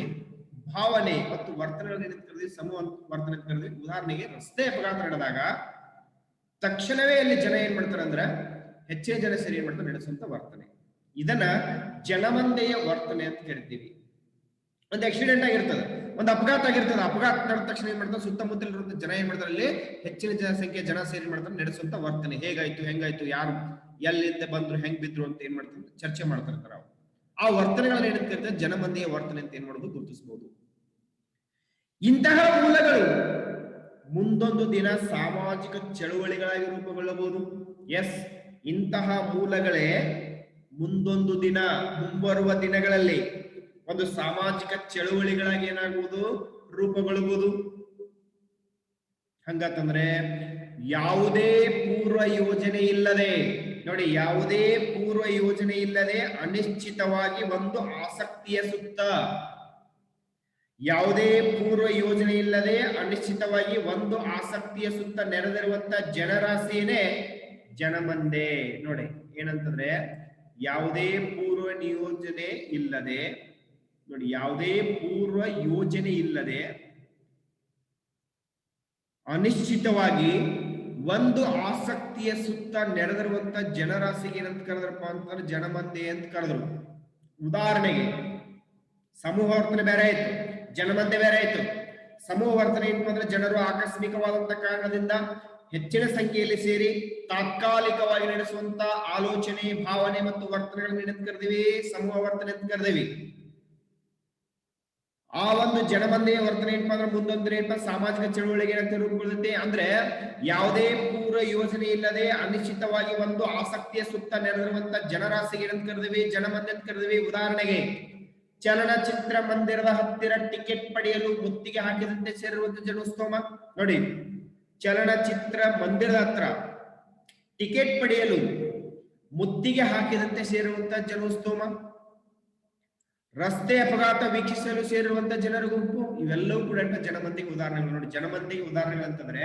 ಭಾವನೆ ಮತ್ತು ವರ್ತನೆಗಳನ್ನು ಸಮೂಹ ವರ್ತನೆ ಕರೆದ್ವಿ. ಉದಾಹರಣೆಗೆ, ರಸ್ತೆ ಅಪಘಾತ ನಡೆದಾಗ ತಕ್ಷಣವೇ ಅಲ್ಲಿ ಜನ ಏನ್ ಮಾಡ್ತಾರೆ ಅಂದ್ರೆ ಹೆಚ್ಚಿನ ಜನ ಸೇರಿ ಏನ್ ಮಾಡ್ತಾರೆ ನಡೆಸುವಂತ ವರ್ತನೆ. ಇದನ್ನ ಜನಮಂದೆಯ ವರ್ತನೆ ಅಂತ ಕರಿತೀವಿ. ಒಂದು ಆಕ್ಸಿಡೆಂಟ್ ಆಗಿರ್ತದೆ, ಒಂದು ಅಪಘಾತ ಆಗಿರ್ತದೆ, ಅಪಘಾತ ನಡೆದ ತಕ್ಷಣ ಏನ್ ಮಾಡ್ತಾರೆ, ಸುತ್ತಮುತ್ತಲಿರುವಂತ ಜನ ಏನ್ ಮಾಡ್ತಾರೆ, ಅಲ್ಲಿ ಹೆಚ್ಚಿನ ಜನಸಂಖ್ಯೆ ಜನ ಸೇರಿ ಮಾಡ್ತಾರೆ ನಡೆಸುವಂತ ವರ್ತನೆ. ಹೇಗಾಯ್ತು, ಹೆಂಗಾಯ್ತು, ಯಾರು ಎಲ್ಲಿಂದ ಬಂದ್ರು, ಹೆಂಗ್ ಬಿದ್ರು ಅಂತ ಏನ್ ಮಾಡ್ತಾರೆ ಚರ್ಚೆ ಮಾಡ್ತಿರ್ತಾರೆ. ಅವ್ರು ಆ ವರ್ತನೆಗಳನ್ನ ಏನಂತ ಕರಿತಾರೆ, ಜನಮಂದೆಯ ವರ್ತನೆ ಅಂತ ಏನ್ ಮಾಡೋದು ಗುರುತಿಸಬಹುದು. ಇಂತಹ ಮೂಲಗಳು ಮುಂದೊಂದು ದಿನ ಸಾಮಾಜಿಕ ಚಳುವಳಿಗಳಾಗಿ ರೂಪುಗೊಳ್ಳಬಹುದು. ಇಂತಹ ಮೂಲಗಳೇ ಮುಂದೊಂದು ದಿನ, ಮುಂಬರುವ ದಿನಗಳಲ್ಲಿ ಒಂದು ಸಾಮಾಜಿಕ ಚಳುವಳಿಗಳಾಗಿ ಏನಾಗುವುದು, ರೂಪುಗೊಳ್ಳುವುದು. ಹಂಗಂತಂದ್ರೆ ಯಾವುದೇ ಪೂರ್ವ ಯೋಜನೆ ಇಲ್ಲದೆ, ನೋಡಿ, ಯಾವುದೇ ಪೂರ್ವ ಯೋಜನೆ ಇಲ್ಲದೆ ಅನಿಶ್ಚಿತವಾಗಿ ಒಂದು ಆಸಕ್ತಿಯ ಸುತ್ತ, ಯಾವುದೇ ಪೂರ್ವ ಯೋಜನೆ ಇಲ್ಲದೆ ಅನಿಶ್ಚಿತವಾಗಿ ಒಂದು ಆಸಕ್ತಿಯ ಸುತ್ತ ನೆರೆದಿರುವಂತ ಜನರಾಶಿಯೇ ಜನಮಂದೆ. ನೋಡಿ ಏನಂತಂದ್ರೆ, ಯಾವುದೇ ಪೂರ್ವ ನಿಯೋಜನೆ ಇಲ್ಲದೆ, ನೋಡಿ, ಯಾವುದೇ ಪೂರ್ವ ಯೋಜನೆ ಇಲ್ಲದೆ ಅನಿಶ್ಚಿತವಾಗಿ ಒಂದು ಆಸಕ್ತಿಯ ಸುತ್ತ ನೆರೆದಿರುವಂತ ಜನರಾಶಿಗೆ ಏನಂತ ಕರೆದ್ರಪ್ಪ ಅಂತಂದ್ರೆ ಜನಮಂದೆ ಅಂತ ಕರೆದ್ರು. ಉದಾಹರಣೆಗೆ, ಸಮೂಹ ವರ್ತನೆ ಬೇರೆ ಆಯ್ತು, ಜನಮಂದೆ ಬೇರೆ ಆಯ್ತು. ಸಮೂಹ ವರ್ತನೆ ಏನಪ್ಪ ಅಂದ್ರೆ, ಜನರು ಆಕಸ್ಮಿಕವಾದಂತ ಕಾರಣದಿಂದ ಹೆಚ್ಚಿನ ಸಂಖ್ಯೆಯಲ್ಲಿ ಸೇರಿ ತಾತ್ಕಾಲಿಕವಾಗಿ ನಡೆಸುವಂತ ಆಲೋಚನೆ, ಭಾವನೆ ಮತ್ತು ವರ್ತನೆಗಳನ್ನು ಏನಂತ ಕರೆದಿವಿ, ಸಮೂಹ ವರ್ತನೆ ಅಂತ ಕರೆದಿವಿ. ಆ ಒಂದು ಜನಮಂದೆಯ ವರ್ತನೆ ಏನಪ್ಪಾ ಅಂದ್ರೆ ಮುಂದೊಂದು ಏನಪ್ಪ ಸಾಮಾಜಿಕ ಚಳುವಳಿಗೆ ಏನಂತ ರೂಪುಗೊಳ್ಳುತ್ತೆ ಅಂದ್ರೆ, ಯಾವುದೇ ಪೂರ್ವ ಯೋಜನೆ ಇಲ್ಲದೆ ಅನಿಶ್ಚಿತವಾಗಿ ಒಂದು ಆಸಕ್ತಿಯ ಸುತ್ತ ನೆರೆದಿರುವಂತ ಜನರಾಶಿಗೆ ಏನಂತ ಕರೆದಿವಿ, ಜನಮಂದೆ ಅಂತ ಕರೆದಿವಿ. ಉದಾಹರಣೆಗೆ, ಚಲನಚಿತ್ರ ಮಂದಿರದ ಹತ್ತಿರ ಟಿಕೆಟ್ ಪಡೆಯಲು ಮುತ್ತಿಗೆ ಹಾಕಿದಂತೆ ಸೇರಿರುವಂತ ಜನಸ್ತೋಮ. ನೋಡಿ, ಚಲನಚಿತ್ರ ಮಂದಿರದ ಹತ್ರ ಟಿಕೆಟ್ ಪಡೆಯಲು ಮುತ್ತಿಗೆ ಹಾಕಿದಂತೆ ಸೇರಿರುವಂತ ಜನಸ್ತೋಮ, ರಸ್ತೆ ಅಪಘಾತ ವೀಕ್ಷಿಸಲು ಸೇರಿರುವಂತ ಜನರ ಗುಂಪು, ಇವೆಲ್ಲವೂ ಕೂಡ ಜನಮಂದಿಗೆ ಉದಾಹರಣೆಗಳು. ನೋಡಿ, ಜನಮಂದಿಗೆ ಉದಾಹರಣೆಗಳು ಅಂತಂದ್ರೆ,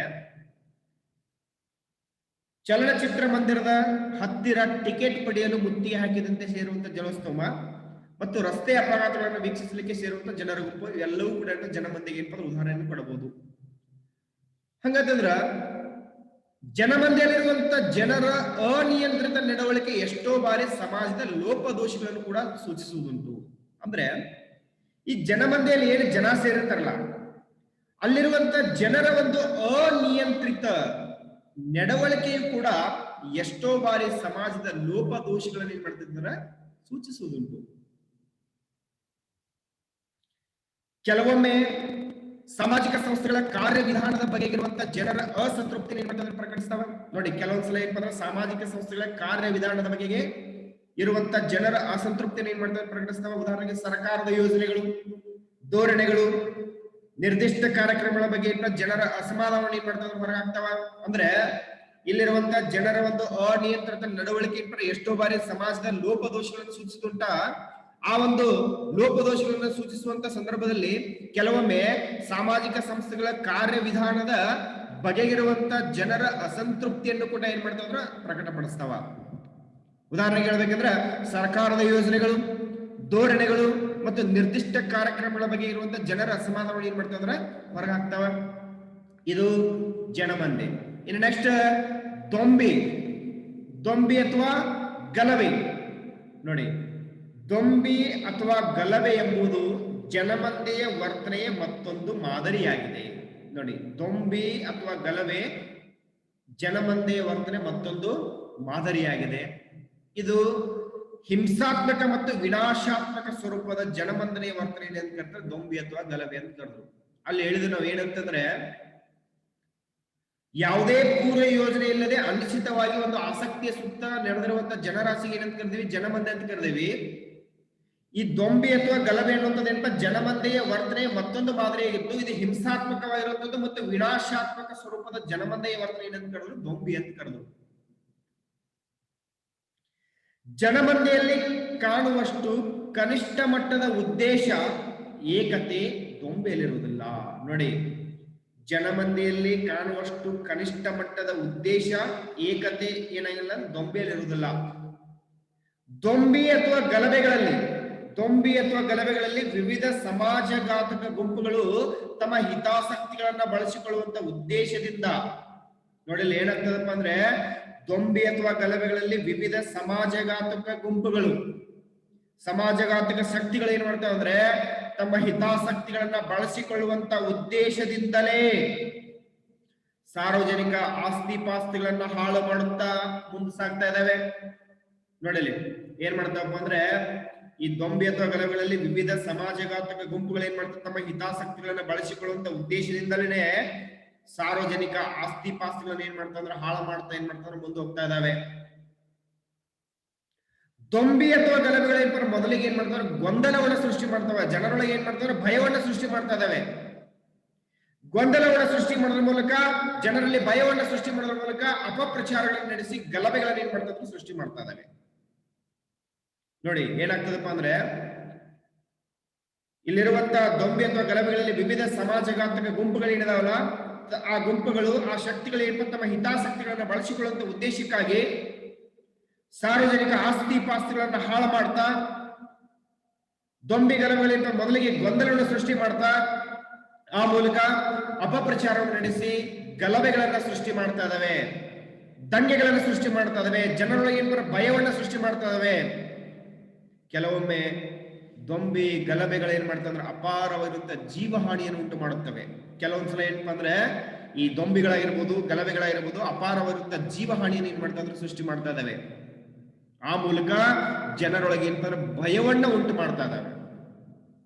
ಚಲನಚಿತ್ರ ಮಂದಿರದ ಹತ್ತಿರ ಟಿಕೆಟ್ ಪಡೆಯಲು ಮುತ್ತಿಗೆ ಹಾಕಿದಂತೆ ಸೇರುವಂತ ಜನಸ್ತೋಮ ಮತ್ತು ರಸ್ತೆ ಅಪಘಾತಗಳನ್ನು ವೀಕ್ಷಿಸಲಿಕ್ಕೆ ಸೇರುವಂತ ಜನರ ಗುಂಪು, ಇವೆಲ್ಲವೂ ಕೂಡ ಜನಮಂದಿಗೆ ಏನಪ್ಪ ಉದಾಹರಣೆಯನ್ನು ಕೊಡಬಹುದು. ಹಂಗಂತಂದ್ರ ಜನಮಂದಿಯಲ್ಲಿರುವಂತ ಜನರ ಅನಿಯಂತ್ರಿತ ನಡವಳಿಕೆ ಎಷ್ಟೋ ಬಾರಿ ಸಮಾಜದ ಲೋಪದೋಷಗಳನ್ನು ಕೂಡ ಸೂಚಿಸುವುದುಂಟು. ಅಂದ್ರೆ ಈ ಜನಮಂದಿಯಲ್ಲಿ ಏನು ಜನ ಸೇರಿರ್ತಾರಲ್ಲ, ಅಲ್ಲಿರುವಂತ ಜನರ ಒಂದು ಅನಿಯಂತ್ರಿತ ನಡವಳಿಕೆಯು ಕೂಡ ಎಷ್ಟೋ ಬಾರಿ ಸಮಾಜದ ಲೋಪದೋಷಗಳನ್ನು ಏನ್ ಮಾಡ್ತಿದ್ದಾರೆ, ಸೂಚಿಸುವುದುಂಟು. ಕೆಲವೊಮ್ಮೆ ಸಾಮಾಜಿಕ ಸಂಸ್ಥೆಗಳ ಕಾರ್ಯವಿಧಾನದ ಬಗ್ಗೆ ಇರುವಂತಹ ಜನರ ಅಸಂತೃಪ್ತಿ ಪ್ರಕಟಿಸ್ತಾವ. ನೋಡಿ, ಕೆಲವೊಂದ್ಸಲ ಏನಪ್ಪ ಅಂದ್ರೆ ಸಾಮಾಜಿಕ ಸಂಸ್ಥೆಗಳ ಕಾರ್ಯವಿಧಾನದ ಬಗೆಗೆ ಇರುವಂತ ಜನರ ಅಸಂತೃಪ್ತಿಯನ್ನು ಏನ್ ಮಾಡ್ತಾರೆ, ಪ್ರಕಟಿಸ್ತಾವ. ಉದಾಹರಣೆಗೆ, ಸರ್ಕಾರದ ಯೋಜನೆಗಳು, ಧೋರಣೆಗಳು, ನಿರ್ದಿಷ್ಟ ಕಾರ್ಯಕ್ರಮಗಳ ಬಗ್ಗೆ ಜನರ ಅಸಮಾಧಾನ ಏನ್ ಮಾಡ್ತಾರೆ, ಹೊರಗಾಗ್ತಾವ. ಅಂದ್ರೆ ಇಲ್ಲಿರುವಂತ ಜನರ ಒಂದು ಅನಿಯಂತ್ರಿತ ನಡವಳಿಕೆ ಎಷ್ಟೋ ಬಾರಿ ಸಮಾಜದ ಲೋಪದೋಷಗಳನ್ನು ಸೂಚಿಸುತ್ತುಂಟ. ಆ ಒಂದು ಲೋಪದೋಷಗಳನ್ನು ಸೂಚಿಸುವಂತ ಸಂದರ್ಭದಲ್ಲಿ ಕೆಲವೊಮ್ಮೆ ಸಾಮಾಜಿಕ ಸಂಸ್ಥೆಗಳ ಕಾರ್ಯವಿಧಾನದ ಬಗೆಗಿರುವಂತ ಜನರ ಅಸಂತೃಪ್ತಿಯನ್ನು ಕೂಡ ಏನ್ ಮಾಡ್ತಾವ, ಪ್ರಕಟಪಡಿಸ್ತಾವ. ಉದಾಹರಣೆಗೆ ಹೇಳ್ಬೇಕಂದ್ರೆ, ಸರ್ಕಾರದ ಯೋಜನೆಗಳು, ಧೋರಣೆಗಳು ಮತ್ತು ನಿರ್ದಿಷ್ಟ ಕಾರ್ಯಕ್ರಮಗಳ ಬಗ್ಗೆ ಇರುವಂತ ಜನರ ಅಸಮಾಧಾನ ಏನ್ ಮಾಡ್ತಾವ, ಹೊರಗಾಗ್ತಾವ. ಇದು ಜನಮಂದೆ. ಇನ್ನು ನೆಕ್ಸ್ಟ್ ದೊಂಬಿ, ದೊಂಬಿ ಅಥವಾ ಗಲಭೆ. ನೋಡಿ, ದೊಂಬಿ ಅಥವಾ ಗಲಭೆ ಎಂಬುದು ಜನಮಂದೆಯ ವರ್ತನೆಯ ಮತ್ತೊಂದು ಮಾದರಿಯಾಗಿದೆ. ನೋಡಿ, ದೊಂಬಿ ಅಥವಾ ಗಲಭೆ ಜನಮಂದೆಯ ವರ್ತನೆ ಮತ್ತೊಂದು ಮಾದರಿಯಾಗಿದೆ. ಇದು ಹಿಂಸಾತ್ಮಕ ಮತ್ತು ವಿನಾಶಾತ್ಮಕ ಸ್ವರೂಪದ ಜನಮಂದನೆಯ ವರ್ತನೆ ಅಂತ ಕರ್ತಾರೆ, ದೊಂಬಿ ಅಥವಾ ಗಲಭೆ ಅಂತ ಕರೆದ್ರು. ಅಲ್ಲಿ ಹೇಳಿದ್ರು ನಾವು ಏನಂತಂದ್ರೆ, ಯಾವುದೇ ಪೂರ್ವ ಯೋಜನೆ ಇಲ್ಲದೆ ಅನಿಶ್ಚಿತವಾಗಿ ಒಂದು ಆಸಕ್ತಿಯ ಸುತ್ತ ನಡೆದಿರುವಂತಹ ಜನರಾಶಿಗೆ ಏನಂತ ಕರಿತೀವಿ, ಜನಮಂದೆ ಅಂತ ಕರಿತೀವಿ. ಈ ದೊಂಬಿ ಅಥವಾ ಗಲಭೆ ಅನ್ನುವಂಥದ್ದು ಜನಮಂದೆಯ ವರ್ತನೆಯ ಮತ್ತೊಂದು ಮಾದರಿಯಾಗಿತ್ತು. ಇದು ಹಿಂಸಾತ್ಮಕವಾಗಿರುವಂಥದ್ದು ಮತ್ತು ವಿನಾಶಾತ್ಮಕ ಸ್ವರೂಪದ ಜನಮಂದೆಯ ವರ್ತನೆ ಏನಂತ ಕರೆದ್ರು, ದೊಂಬಿ ಅಂತ ಕರೆದ್ರು. ಜನಮಂದೆಯಲ್ಲಿ ಕಾಣುವಷ್ಟು ಕನಿಷ್ಠ ಮಟ್ಟದ ಉದ್ದೇಶ ಏಕತೆ ದೊಂಬಿಯಲ್ಲಿರುವುದಿಲ್ಲ. ನೋಡಿ, ಜನಮಂದೆಯಲ್ಲಿ ಕಾಣುವಷ್ಟು ಕನಿಷ್ಠ ಮಟ್ಟದ ಉದ್ದೇಶ ಏಕತೆ ಏನಾಗಿಲ್ಲ, ದೊಂಬಿಯಲ್ಲಿರುವುದಿಲ್ಲ. ದೊಂಬಿ ಅಥವಾ ಗಲಭೆಗಳಲ್ಲಿ ವಿವಿಧ ಸಮಾಜಘಾತಕ ಗುಂಪುಗಳು ತಮ್ಮ ಹಿತಾಸಕ್ತಿಗಳನ್ನ ಬಳಸಿಕೊಳ್ಳುವಂತ ಉದ್ದೇಶದಿಂದ, ನೋಡಿ ಏನಾಗ್ತದಪ್ಪ ಅಂದ್ರೆ, ದೊಂಬಿ ಅಥವಾ ಗಲಭೆಗಳಲ್ಲಿ ವಿವಿಧ ಸಮಾಜಘಾತಕ ಗುಂಪುಗಳು, ಸಮಾಜಘಾತಕ ಶಕ್ತಿಗಳು ಏನ್ ಮಾಡ್ತಾವ ಅಂದ್ರೆ, ತಮ್ಮ ಹಿತಾಸಕ್ತಿಗಳನ್ನ ಬಳಸಿಕೊಳ್ಳುವಂತ ಉದ್ದೇಶದಿಂದಲೇ ಸಾರ್ವಜನಿಕ ಆಸ್ತಿ ಪಾಸ್ತಿಗಳನ್ನ ಹಾಳು ಮಾಡುತ್ತಾ ಮುಂದೆ ಸಾಗ್ತಾ ಇದಾವೆ. ನೋಡಲಿ ಏನ್ ಮಾಡ್ತಾವಪ್ಪ ಅಂದ್ರೆ, ಈ ದೊಂಬಿ ಅಥವಾ ಗಲಭೆಗಳಲ್ಲಿ ವಿವಿಧ ಸಮಾಜಘಾತಕ ಗುಂಪುಗಳು ಏನ್ ಮಾಡ್ತಾರೆ, ತಮ್ಮ ಹಿತಾಸಕ್ತಿಗಳನ್ನ ಬಳಸಿಕೊಳ್ಳುವಂತ ಉದ್ದೇಶದಿಂದಲೇ ಸಾರ್ವಜನಿಕ ಆಸ್ತಿ ಪಾಸ್ತಿಗಳನ್ನ ಏನ್ ಮಾಡ್ತಾ ಅಂದ್ರೆ ಹಾಳು ಮಾಡ್ತಾ ಮುಂದೆ ಹೋಗ್ತಾ ಇದಾವೆ. ದೊಂಬಿ ಅಥವಾ ಗಲಭೆಗಳು ಮೊದಲಿಗೆ ಏನ್ ಮಾಡ್ತಾರೆ, ಗೊಂದಲವನ್ನ ಸೃಷ್ಟಿ ಮಾಡ್ತವೆ, ಜನರೊಳಗೆ ಏನ್ ಮಾಡ್ತಾರೆ, ಭಯವನ್ನ ಸೃಷ್ಟಿ ಮಾಡ್ತಾ ಇದಾವೆ. ಗೊಂದಲವನ್ನ ಸೃಷ್ಟಿ ಮಾಡೋದ್ರ ಮೂಲಕ, ಜನರಲ್ಲಿ ಭಯವನ್ನ ಸೃಷ್ಟಿ ಮಾಡೋದ್ರ ಮೂಲಕ ಅಪಪ್ರಚಾರಗಳನ್ನು ನಡೆಸಿ ಗಲಭೆಗಳನ್ನ ಏನ್ ಮಾಡ್ತಾ ಸೃಷ್ಟಿ ಮಾಡ್ತಾ ಇದಾವೆ. ನೋಡಿ ಏನಾಗ್ತದಪ್ಪ ಅಂದ್ರೆ, ಇಲ್ಲಿರುವಂತ ದೊಂಬಿ ಅಥವಾ ಗಲಭೆಗಳಲ್ಲಿ ವಿವಿಧ ಸಮಾಜಘಾತಕ ಗುಂಪುಗಳು ಏನಿದಾವಲ್ಲ, ಆ ಗುಂಪುಗಳು, ಆ ಶಕ್ತಿಗಳು ಏನ್ ತಮ್ಮ ಹಿತಾಸಕ್ತಿಗಳನ್ನ ಬಳಸಿಕೊಳ್ಳುವಂತ ಉದ್ದೇಶಕ್ಕಾಗಿ ಸಾರ್ವಜನಿಕ ಆಸ್ತಿ ಪಾಸ್ತಿಗಳನ್ನ ಹಾಳು ಮಾಡ್ತಾ, ದೊಂಬಿ ಗಲಭೆಗಳಿಂದ ಮೊದಲಿಗೆ ಗೊಂದಲವನ್ನು ಸೃಷ್ಟಿ ಮಾಡ್ತಾ, ಆ ಮೂಲಕ ಅಪಪ್ರಚಾರವನ್ನು ನಡೆಸಿ ಗಲಭೆಗಳನ್ನ ಸೃಷ್ಟಿ ಮಾಡ್ತಾ ಇದಾವೆ, ದಂಗೆಗಳನ್ನು ಸೃಷ್ಟಿ ಮಾಡ್ತಾ ಇದಾವೆ, ಜನರೊಳಗೆ ಏನ್ ಭಯವನ್ನ ಸೃಷ್ಟಿ ಮಾಡ್ತಾ ಇದಾವೆ. ಕೆಲವೊಮ್ಮೆ ದೊಂಬಿ ಗಲಭೆಗಳು ಏನ್ ಮಾಡ್ತಾ ಅಂದ್ರೆ ಅಪಾರವಾಗಿರುವಂತ ಜೀವಹಾನಿಯನ್ನು ಉಂಟು ಮಾಡುತ್ತವೆ. ಕೆಲವೊಂದ್ಸಲ ಏನಪ್ಪಾ ಅಂದ್ರೆ, ಈ ದೊಂಬಿಗಳಾಗಿರ್ಬೋದು, ಗಲಭೆಗಳಾಗಿರ್ಬೋದು, ಅಪಾರವಾಗಿರುವಂತ ಜೀವಹಾನಿಯನ್ನು ಏನ್ ಮಾಡ್ತಾ ಅಂದ್ರೆ ಸೃಷ್ಟಿ ಮಾಡ್ತಾ ಇದಾವೆ. ಆ ಮೂಲಕ ಜನರೊಳಗೆ ಏನಪ್ಪ ಅಂದ್ರೆ ಭಯವನ್ನ ಉಂಟು ಮಾಡ್ತಾ ಇದ್ದಾವೆ.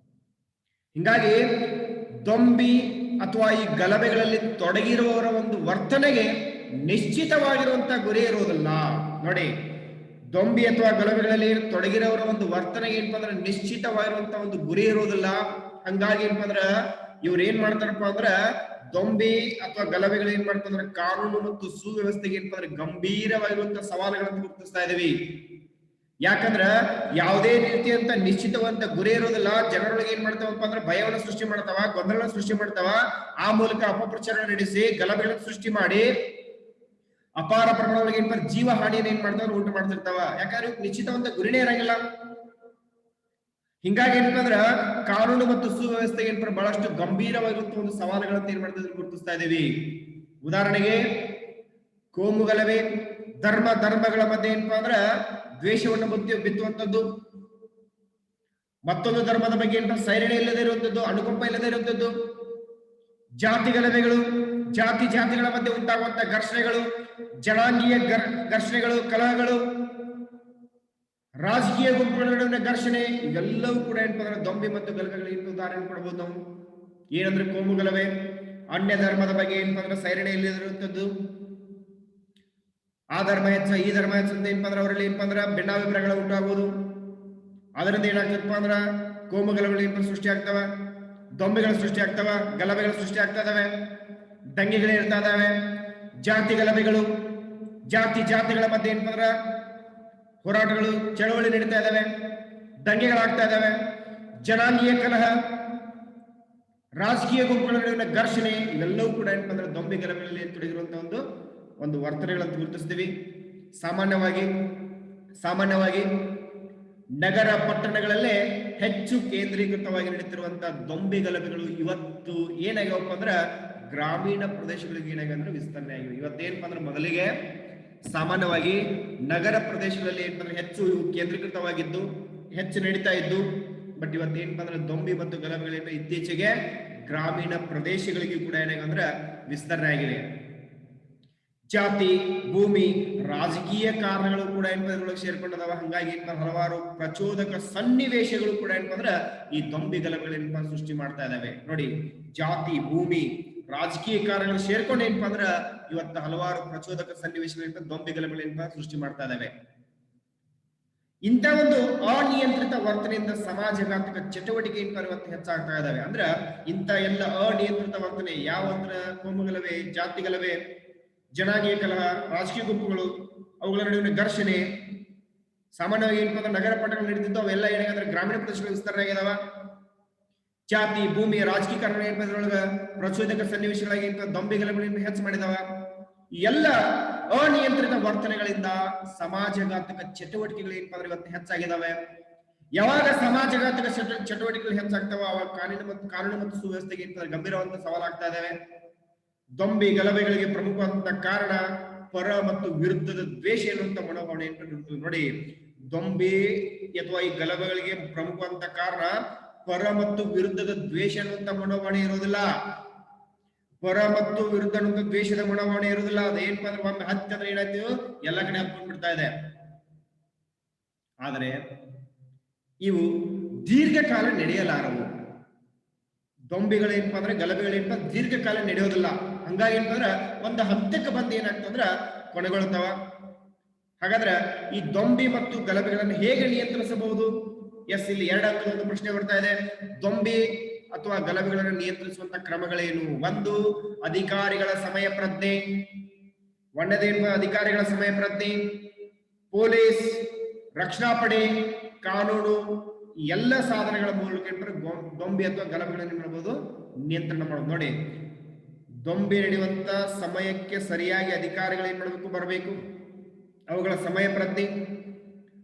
ಹಿಂಗಾಗಿ ದೊಂಬಿ ಅಥವಾ ಈ ಗಲಭೆಗಳಲ್ಲಿ ತೊಡಗಿರುವವರ ಒಂದು ವರ್ತನೆಗೆ ನಿಶ್ಚಿತವಾಗಿರುವಂತಹ ಗುರಿ ಇರುವುದಿಲ್ಲ. ನೋಡಿ, ದೊಂಬಿ ಅಥವಾ ಗಲಭೆಗಳಲ್ಲಿ ತೊಡಗಿರೋರ ಒಂದು ವರ್ತನೆಗೆ ಏನಪ್ಪಾ ಅಂದ್ರೆ ನಿಶ್ಚಿತವಾಗಿರುವಂತಹ ಒಂದು ಗುರಿ ಇರುವುದಿಲ್ಲ. ಹಂಗಾಗಿ ಏನಪ್ಪಾ ಅಂದ್ರ ಇವ್ರು ಏನ್ ಮಾಡ್ತಾರಪ್ಪ ಅಂದ್ರ, ದೊಂಬಿ ಅಥವಾ ಗಲಭೆಗಳು ಏನ್ ಮಾಡ್ತಂದ್ರೆ ಕಾನೂನು ಮತ್ತು ಸುವ್ಯವಸ್ಥೆಗೆ ಏನಪ್ಪಾ ಅಂದ್ರೆ ಗಂಭೀರವಾಗಿರುವಂತಹ ಸವಾಲುಗಳನ್ನು ಗುರುತಿಸ್ತಾ ಇದೀವಿ. ಯಾಕಂದ್ರ ಯಾವುದೇ ರೀತಿಯಂತ ನಿಶ್ಚಿತವಂತ ಗುರಿ ಇರೋದಿಲ್ಲ. ಜನರೊಳಗೆ ಏನ್ ಮಾಡ್ತಾವಪ್ಪ ಅಂದ್ರೆ ಭಯವನ್ನು ಸೃಷ್ಟಿ ಮಾಡ್ತಾವ, ಗೊಂದಲವನ್ನು ಸೃಷ್ಟಿ ಮಾಡ್ತಾವ, ಆ ಮೂಲಕ ಅಪಪ್ರಚಾರ ನಡೆಸಿ ಗಲಭೆಗಳನ್ನು ಸೃಷ್ಟಿ ಮಾಡಿ ಅಪಾರ ಪ್ರಮಾಣದೊಳಗೆ ಏನ್ ಜೀವ ಹಾನಿಯನ್ನು ಏನ್ ಮಾಡ್ತಾವ ಉಂಟು ಮಾಡ್ತಿರ್ತಾವ. ಯಾಕಂದ್ರೆ ನಿಶ್ಚಿತವಂತ ಗುರಿನೇ ಇರಂಗಿಲ್ಲ. ಹಿಂಗಾಗಿ ಏನಪ್ಪ ಅಂದ್ರ ಕಾನೂನು ಮತ್ತು ಸುವ್ಯವಸ್ಥೆಗೆ ಏನ್ ಬಹಳಷ್ಟು ಗಂಭೀರವಾಗಿರುವಂತಹ ಒಂದು ಸವಾಲುಗಳಂತ ಏನ್ ಮಾಡ್ತಿದ್ರು ಗುರುತಿಸ್ತಾ ಇದೀವಿ. ಉದಾಹರಣೆಗೆ ಕೋಮು ಗಲಭೆ, ಧರ್ಮಗಳ ಮಧ್ಯೆ ಏನಪ್ಪಾ ಅಂದ್ರ ದ್ವೇಷವನ್ನು ಬಿತ್ತುವಂಥದ್ದು, ಮತ್ತೊಂದು ಧರ್ಮದ ಬಗ್ಗೆ ಏನಪ್ಪ ಸೈರಣೆ ಇಲ್ಲದೆ ಇರುವಂತದ್ದು, ಅನುಕಂಪ ಇಲ್ಲದೆ ಇರುವಂತದ್ದು, ಜಾತಿ ಗಲಭೆಗಳು, ಜಾತಿಗಳ ಮಧ್ಯೆ ಉಂಟಾಗುವಂತಹ ಘರ್ಷಣೆಗಳು, ಜನಾಂಗೀಯ ಘರ್ಷಣೆಗಳು, ಕಲಹಗಳು, ರಾಜಕೀಯ ಗುಂಪುಗಳ ನಡುವಿನ ಘರ್ಷಣೆ, ಇವೆಲ್ಲವೂ ಕೂಡ ಏನಪ್ಪ ಅಂದ್ರೆ ದೊಂಬಿ ಮತ್ತು ಗಲಭೆಗಳಿಗೆ ಉದಾಹರಣೆ ಕೊಡಬಹುದು ನಾವು. ಏನಂದ್ರೆ ಕೋಮು ಗಲಭೆ, ಅನ್ಯ ಧರ್ಮದ ಬಗ್ಗೆ ಏನಪ್ಪ ಅಂದ್ರೆ ಸೈರಣೆ ಇಲ್ಲದಿರುವಂತದ್ದು, ಆ ಧರ್ಮ ಹೆಚ್ಚ ಈ ಧರ್ಮ ಹೆಚ್ಚ ಅಂತ ಏನಪ್ಪ ಅಂದ್ರೆ ಅವರಲ್ಲಿ ಏನಪ್ಪ ಅಂದ್ರೆ ಭಿನ್ನಾಭಿಪ್ರಾಯಗಳು ಉಂಟಾಗುವುದು. ಅದರಿಂದ ಏನಾಗ್ತದಪ್ಪ ಅಂದ್ರ ಕೋಮು ಗಲಭೆಗಳು ಏನಪ್ಪ ಸೃಷ್ಟಿ ಆಗ್ತವ, ದೊಂಬಿಗಳು ಸೃಷ್ಟಿ ಆಗ್ತವ, ಗಲಭೆಗಳು ಸೃಷ್ಟಿ ಆಗ್ತಾ ಇದಾವೆ, ದಂಗೆಗಳು ಇರ್ತಾ ಇದಾವೆ. ಜಾತಿ ಗಲಭೆಗಳು, ಜಾತಿಗಳ ಮಧ್ಯೆ ಏನಪ್ಪ ಅಂದ್ರ ಹೋರಾಟಗಳು, ಚಳವಳಿ ನಡೀತಾ ಇದಾವೆ, ದಂಗೆಗಳಾಗ್ತಾ ಇದಾವೆ. ಜನಾಂಗೀಯ ಕಲಹ, ರಾಜಕೀಯ ಗುಂಪುಗಳ ನಡುವಿನ ಘರ್ಷಣೆ, ಇವೆಲ್ಲವೂ ಕೂಡ ಏನಪ್ಪ ಅಂದ್ರೆ ದೊಂಬಿ ಗಲಭೆಗಳಲ್ಲಿ ತೊಡಗಿರುವಂತಹ ಒಂದು ವರ್ತನೆಗಳನ್ನು ಗುರುತಿಸ್ತೀವಿ. ಸಾಮಾನ್ಯವಾಗಿ ನಗರ ಪಟ್ಟಣಗಳಲ್ಲೇ ಹೆಚ್ಚು ಕೇಂದ್ರೀಕೃತವಾಗಿ ನಡೀತಿರುವಂತಹ ದೊಂಬಿ ಗಲಭೆಗಳು ಇವತ್ತು ಏನಾಗ್ಯಾವಪ್ಪ ಅಂದ್ರ ಗ್ರಾಮೀಣ ಪ್ರದೇಶಗಳಿಗೆ ಏನಾಗ ಅಂದ್ರೆ ವಿಸ್ತರಣೆ ಆಗಿವೆ. ಇವತ್ತೇನಪ್ಪ ಅಂದ್ರೆ ಮೊದಲಿಗೆ ಸಾಮಾನ್ಯವಾಗಿ ನಗರ ಪ್ರದೇಶಗಳಲ್ಲಿ ಏನಪ್ಪ ಅಂದ್ರೆ ಹೆಚ್ಚು ಇವು ಕೇಂದ್ರೀಕೃತವಾಗಿದ್ದು ಹೆಚ್ಚು ನಡೀತಾ ಇದ್ದು. ಬಟ್ ಇವತ್ತು ಏನಪ್ಪ ಅಂದ್ರೆ ದೊಂಬಿ ಮತ್ತು ಗಲಭೆಗಳೇನು ಇತ್ತೀಚೆಗೆ ಗ್ರಾಮೀಣ ಪ್ರದೇಶಗಳಿಗೂ ಕೂಡ ಏನಾಗಂದ್ರೆ ವಿಸ್ತರಣೆ ಆಗಿದೆ. ಜಾತಿ, ಭೂಮಿ, ರಾಜಕೀಯ ಕಾರಣಗಳು ಕೂಡ ಏನಪ್ಪ ಇದ್ರೊಳಗೆ ಸೇರ್ಕೊಂಡದಾವ. ಹಂಗಾಗಿ ಏನಪ್ಪ ಹಲವಾರು ಪ್ರಚೋದಕ ಸನ್ನಿವೇಶಗಳು ಕೂಡ ಏನಪ್ಪ ಅಂದ್ರೆ ಈ ದೊಂಬಿ ಗಲಭೆಗಳೇನಪ್ಪ ಸೃಷ್ಟಿ ಮಾಡ್ತಾ ಇದಾವೆ. ನೋಡಿ, ಜಾತಿ, ಭೂಮಿ, ರಾಜಕೀಯ ಕಾರಣಗಳು ಸೇರ್ಕೊಂಡು ಏನಪ್ಪ ಅಂದ್ರ ಇವತ್ತು ಹಲವಾರು ಪ್ರಚೋದಕ ಸನ್ನಿವೇಶಗಳಿಂದ ದೊಂಬಿ ಗಲಭೆಗಳೇನಪ್ಪ ಸೃಷ್ಟಿ ಮಾಡ್ತಾ ಇದಾವೆ. ಇಂಥ ಒಂದು ಅನಿಯಂತ್ರಿತ ವರ್ತನೆಯಿಂದ ಸಮಾಜಘಾತಕ ಚಟುವಟಿಕೆ ಇವತ್ತು ಹೆಚ್ಚಾಗ್ತಾ ಇದಾವೆ. ಅಂದ್ರ ಇಂಥ ಎಲ್ಲ ಅನಿಯಂತ್ರಿತ ವರ್ತನೆ ಯಾವ ಅಂದ್ರ ಕೋಮುಗಲಭೆ, ಜಾತಿ ಗಲಭೆ, ಜನಾಂಗೀಯ ಕಲಹ, ರಾಜಕೀಯ ಗುಂಪುಗಳು, ಅವುಗಳ ನಡುವಿನ ಘರ್ಷಣೆ ಸಾಮಾನ್ಯವಾಗಿ ಏನಪ್ಪ ಅಂದ್ರೆ ನಗರ ಪಟ್ಟಣಗಳು ನಡೀತಿದ್ದು ಅವೆಲ್ಲ ಏನಾಗಂದ್ರೆ ಗ್ರಾಮೀಣ ಪ್ರದೇಶಗಳು ವಿಸ್ತರಣೆ ಆಗಿದಾವ. ಜಾತಿ, ಭೂಮಿ, ರಾಜಕೀಯ ಕಾರಣ ಏನಪ್ಪ ಪ್ರಚೋದಕ ಸನ್ನಿವೇಶಗಳಾಗಿ ಏನಪ್ಪ ದೊಂಬಿ ಗಲಭೆಗಳನ್ನು ಹೆಚ್ಚು ಮಾಡಿದಾವ. ಎಲ್ಲ ಅನಿಯಂತ್ರಿತ ವರ್ತನೆಗಳಿಂದ ಸಮಾಜಘಾತಕ ಚಟುವಟಿಕೆಗಳು ಏನಪ್ಪ ಅಂದ್ರೆ ಇವತ್ತು ಹೆಚ್ಚಾಗಿದ್ದಾವೆ. ಯಾವಾಗ ಸಮಾಜಘಾತಕ ಚಟುವಟಿಕೆಗಳು ಹೆಚ್ಚಾಗ್ತಾವ ಅವಾಗ ಕಾನೂನು ಮತ್ತು ಸುವ್ಯವಸ್ಥೆಗೆ ಏನಪ್ಪ ಗಂಭೀರವಾದ ಸವಾಲಾಗ್ತಾ ಇದಾವೆ. ದೊಂಬಿ ಗಲಭೆಗಳಿಗೆ ಪ್ರಮುಖವಾದಂತ ಕಾರಣ ಪರ ಮತ್ತು ವಿರುದ್ಧದ ದ್ವೇಷ ಎನ್ನುವಂತ ಮನೋಭಾವನೆ ಇರ್ತದೆ. ನೋಡಿ, ದೊಂಬಿ ಅಥವಾ ಈ ಗಲಭೆಗಳಿಗೆ ಪ್ರಮುಖವಾದಂತ ಕಾರಣ ಪರ ಮತ್ತು ವಿರುದ್ಧದ ದ್ವೇಷ ಅನ್ನುವಂತ ಮನೋಭಾವನೆ ಇರೋದಿಲ್ಲ. ಪರ ಮತ್ತು ವಿರುದ್ಧ ಅನ್ನುವಂತ ದ್ವೇಷದ ಮನೋಭಾವನೆ ಇರೋದಿಲ್ಲ. ಅದೇನಪ್ಪ ಅಂದ್ರೆ ಒಮ್ಮೆ ಹತ್ತಿದ್ರೆ ಏನಾಯ್ತು, ಎಲ್ಲ ಕಡೆ ಹತ್ಕೊಂಡ್ ಬಿಡ್ತಾ ಇದೆ. ಆದರೆ ಇವು ದೀರ್ಘಕಾಲ ನಡೆಯಲಾರವು. ದೊಂಬಿಗಳೇನಪ್ಪ ಅಂದ್ರೆ ಗಲಭೆಗಳೇನಪ್ಪ ದೀರ್ಘಕಾಲ ನಡೆಯೋದಿಲ್ಲ. ಹಂಗಾಗಿ ಏನಪ್ಪ ಅಂದ್ರೆ ಒಂದು ಹಂತಕ್ಕೆ ಬಂದು ಏನಾಗ್ತಂದ್ರ ಕೊನೆಗೊಳ್ತಾವ. ಹಾಗಾದ್ರೆ ಈ ದೊಂಬಿ ಮತ್ತು ಗಲಭೆಗಳನ್ನು ಹೇಗೆ ನಿಯಂತ್ರಿಸಬಹುದು? ಎಸ್, ಇಲ್ಲಿ 2 ಅಂಕದ ಒಂದು ಪ್ರಶ್ನೆ ಬರ್ತಾ ಇದೆ. ದೊಂಬಿ ಅಥವಾ ಗಲಭೆಗಳನ್ನು ನಿಯಂತ್ರಿಸುವಂತ ಕ್ರಮಗಳೇನು? ಒಂದು, ಅಧಿಕಾರಿಗಳ ಸಮಯ ಪ್ರಜ್ಞೆ. ಒಂದನೇದೇನು? ಅಧಿಕಾರಿಗಳ ಸಮಯ ಪ್ರಜ್ಞೆ, ಪೊಲೀಸ್, ರಕ್ಷಣಾ ಪಡೆ, ಕಾನೂನು, ಎಲ್ಲ ಸಾಧನಗಳ ಮೂಲಕ ದೊಂಬಿ ಅಥವಾ ಗಲಭೆಗಳನ್ನು ಮಾಡಬಹುದು, ನಿಯಂತ್ರಣ ಮಾಡಬಹುದು. ನೋಡಿ, ದೊಂಬಿ ನಡೆಯುವಂತ ಸಮಯಕ್ಕೆ ಸರಿಯಾಗಿ ಅಧಿಕಾರಿಗಳು ಏನ್ ಮಾಡಬೇಕು, ಬರಬೇಕು. ಅವುಗಳ ಸಮಯ ಪ್ರಜ್ಞೆ,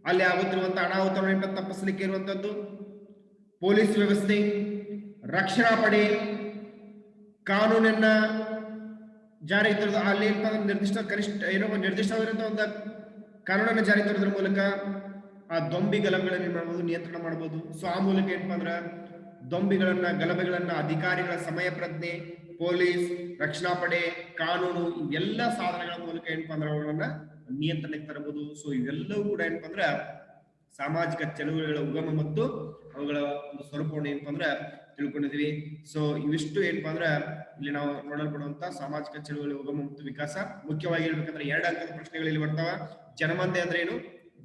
ಅಲ್ಲಿ ಆಗುತ್ತಿರುವಂತಹ ಅನಾಹುತಗಳನ್ನು ತಪ್ಪಿಸಲಿಕ್ಕೆ ಇರುವಂತದ್ದು, ಪೊಲೀಸ್ ವ್ಯವಸ್ಥೆ, ರಕ್ಷಣಾ ಪಡೆ, ಕಾನೂನನ್ನ ಜಾರಿಗೆ ತರೋದು, ಅಲ್ಲಿ ನಿರ್ದಿಷ್ಟ ನಿರ್ದಿಷ್ಟವಾಗಿರುವಂತಹ ಒಂದು ಕಾನೂನನ್ನು ಜಾರಿಗೆ ತರೋದ್ರ ಮೂಲಕ ಆ ದೊಂಬಿ ಗಲಭೆಗಳನ್ನು ಏನ್ ಮಾಡಬಹುದು, ನಿಯಂತ್ರಣ ಮಾಡಬಹುದು. ಸೊ ಆ ಮೂಲಕ ಏನಪ್ಪಾ ಅಂದ್ರ ದೊಂಬಿಗಳನ್ನ ಗಲಭೆಗಳನ್ನ ಅಧಿಕಾರಿಗಳ ಸಮಯ ಪ್ರಜ್ಞೆ, ಪೊಲೀಸ್, ರಕ್ಷಣಾ ಪಡೆ, ಕಾನೂನು, ಇವೆಲ್ಲ ಸಾಧನಗಳ ಮೂಲಕ ಏನಪ್ಪಾ ಅಂದ್ರೆ ಅವುಗಳನ್ನ ನಿಯಂತ್ರಣಕ್ಕೆ ತರಬಹುದು. ಸೊ ಇವೆಲ್ಲವೂ ಕೂಡ ಏನಪ್ಪಾ ಅಂದ್ರ ಸಾಮಾಜಿಕ ಚಳುವಳಿಗಳ ಉಗಮ ಮತ್ತು ಅವುಗಳ ಒಂದು ಸ್ವರೂಪವನ್ನು ಏನಪ್ಪಾ ಅಂದ್ರ ತಿಳ್ಕೊಂಡಿದೀವಿ. ಸೊ ಇವಿಷ್ಟು ಏನಪ್ಪಾ ಅಂದ್ರ ಇಲ್ಲಿ ನಾವು ನೋಡಲ್ಪಡುವಂತ ಸಾಮಾಜಿಕ ಚಳುವಳಿ ಉಗಮ ಮತ್ತು ವಿಕಾಸ. ಮುಖ್ಯವಾಗಿ ಹೇಳ್ಬೇಕಂದ್ರೆ 2 ಅಂಕದ ಪ್ರಶ್ನೆಗಳು ಇಲ್ಲಿ ಬರ್ತಾವ. ಜನಮಂದೆ ಅಂದ್ರೆ ಏನು,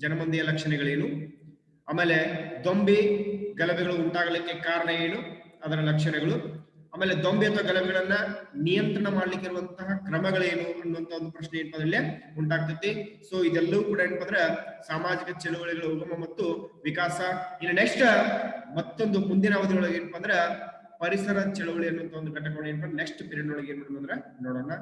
ಜನಮಂದಿಯ ಲಕ್ಷಣಗಳೇನು, ಆಮೇಲೆ ದೊಂಬಿ ಗಲಭೆಗಳು ಉಂಟಾಗಲಿಕ್ಕೆ ಕಾರಣ ಏನು, ಅದರ ಲಕ್ಷಣಗಳು, ಆಮೇಲೆ ದೊಂಬಿ ಅಥವಾ ಗಲಭೆಗಳನ್ನ ನಿಯಂತ್ರಣ ಮಾಡ್ಲಿಕ್ಕೆ ಇರುವಂತಹ ಕ್ರಮಗಳೇನು ಅನ್ನುವಂತ ಒಂದು ಪ್ರಶ್ನೆ ಏನಪ್ಪ ಇಲ್ಲೇ ಉಂಟಾಗ್ತೈತಿ. ಸೊ ಇದೆಲ್ಲವೂ ಕೂಡ ಏನಪ್ಪ ಅಂದ್ರೆ ಸಾಮಾಜಿಕ ಚಳುವಳಿಗಳ ಉಗಮ ಮತ್ತು ವಿಕಾಸ. ಇನ್ನು ನೆಕ್ಸ್ಟ್ ಮತ್ತೊಂದು ಮುಂದಿನ ಅವಧಿಯೊಳಗೆ ಏನಪ್ಪ ಅಂದ್ರೆ ಪರಿಸರ ಚಳುವಳಿ ಅನ್ನುವಂತ ಒಂದು ಘಟಕವನ್ನು ಏನಪ್ಪ ನೆಕ್ಸ್ಟ್ ಪೀರಿಯಡ್ ಒಳಗೆ ಏನ್ ಮಾಡೋಣ ಅಂದ್ರೆ ನೋಡೋಣ.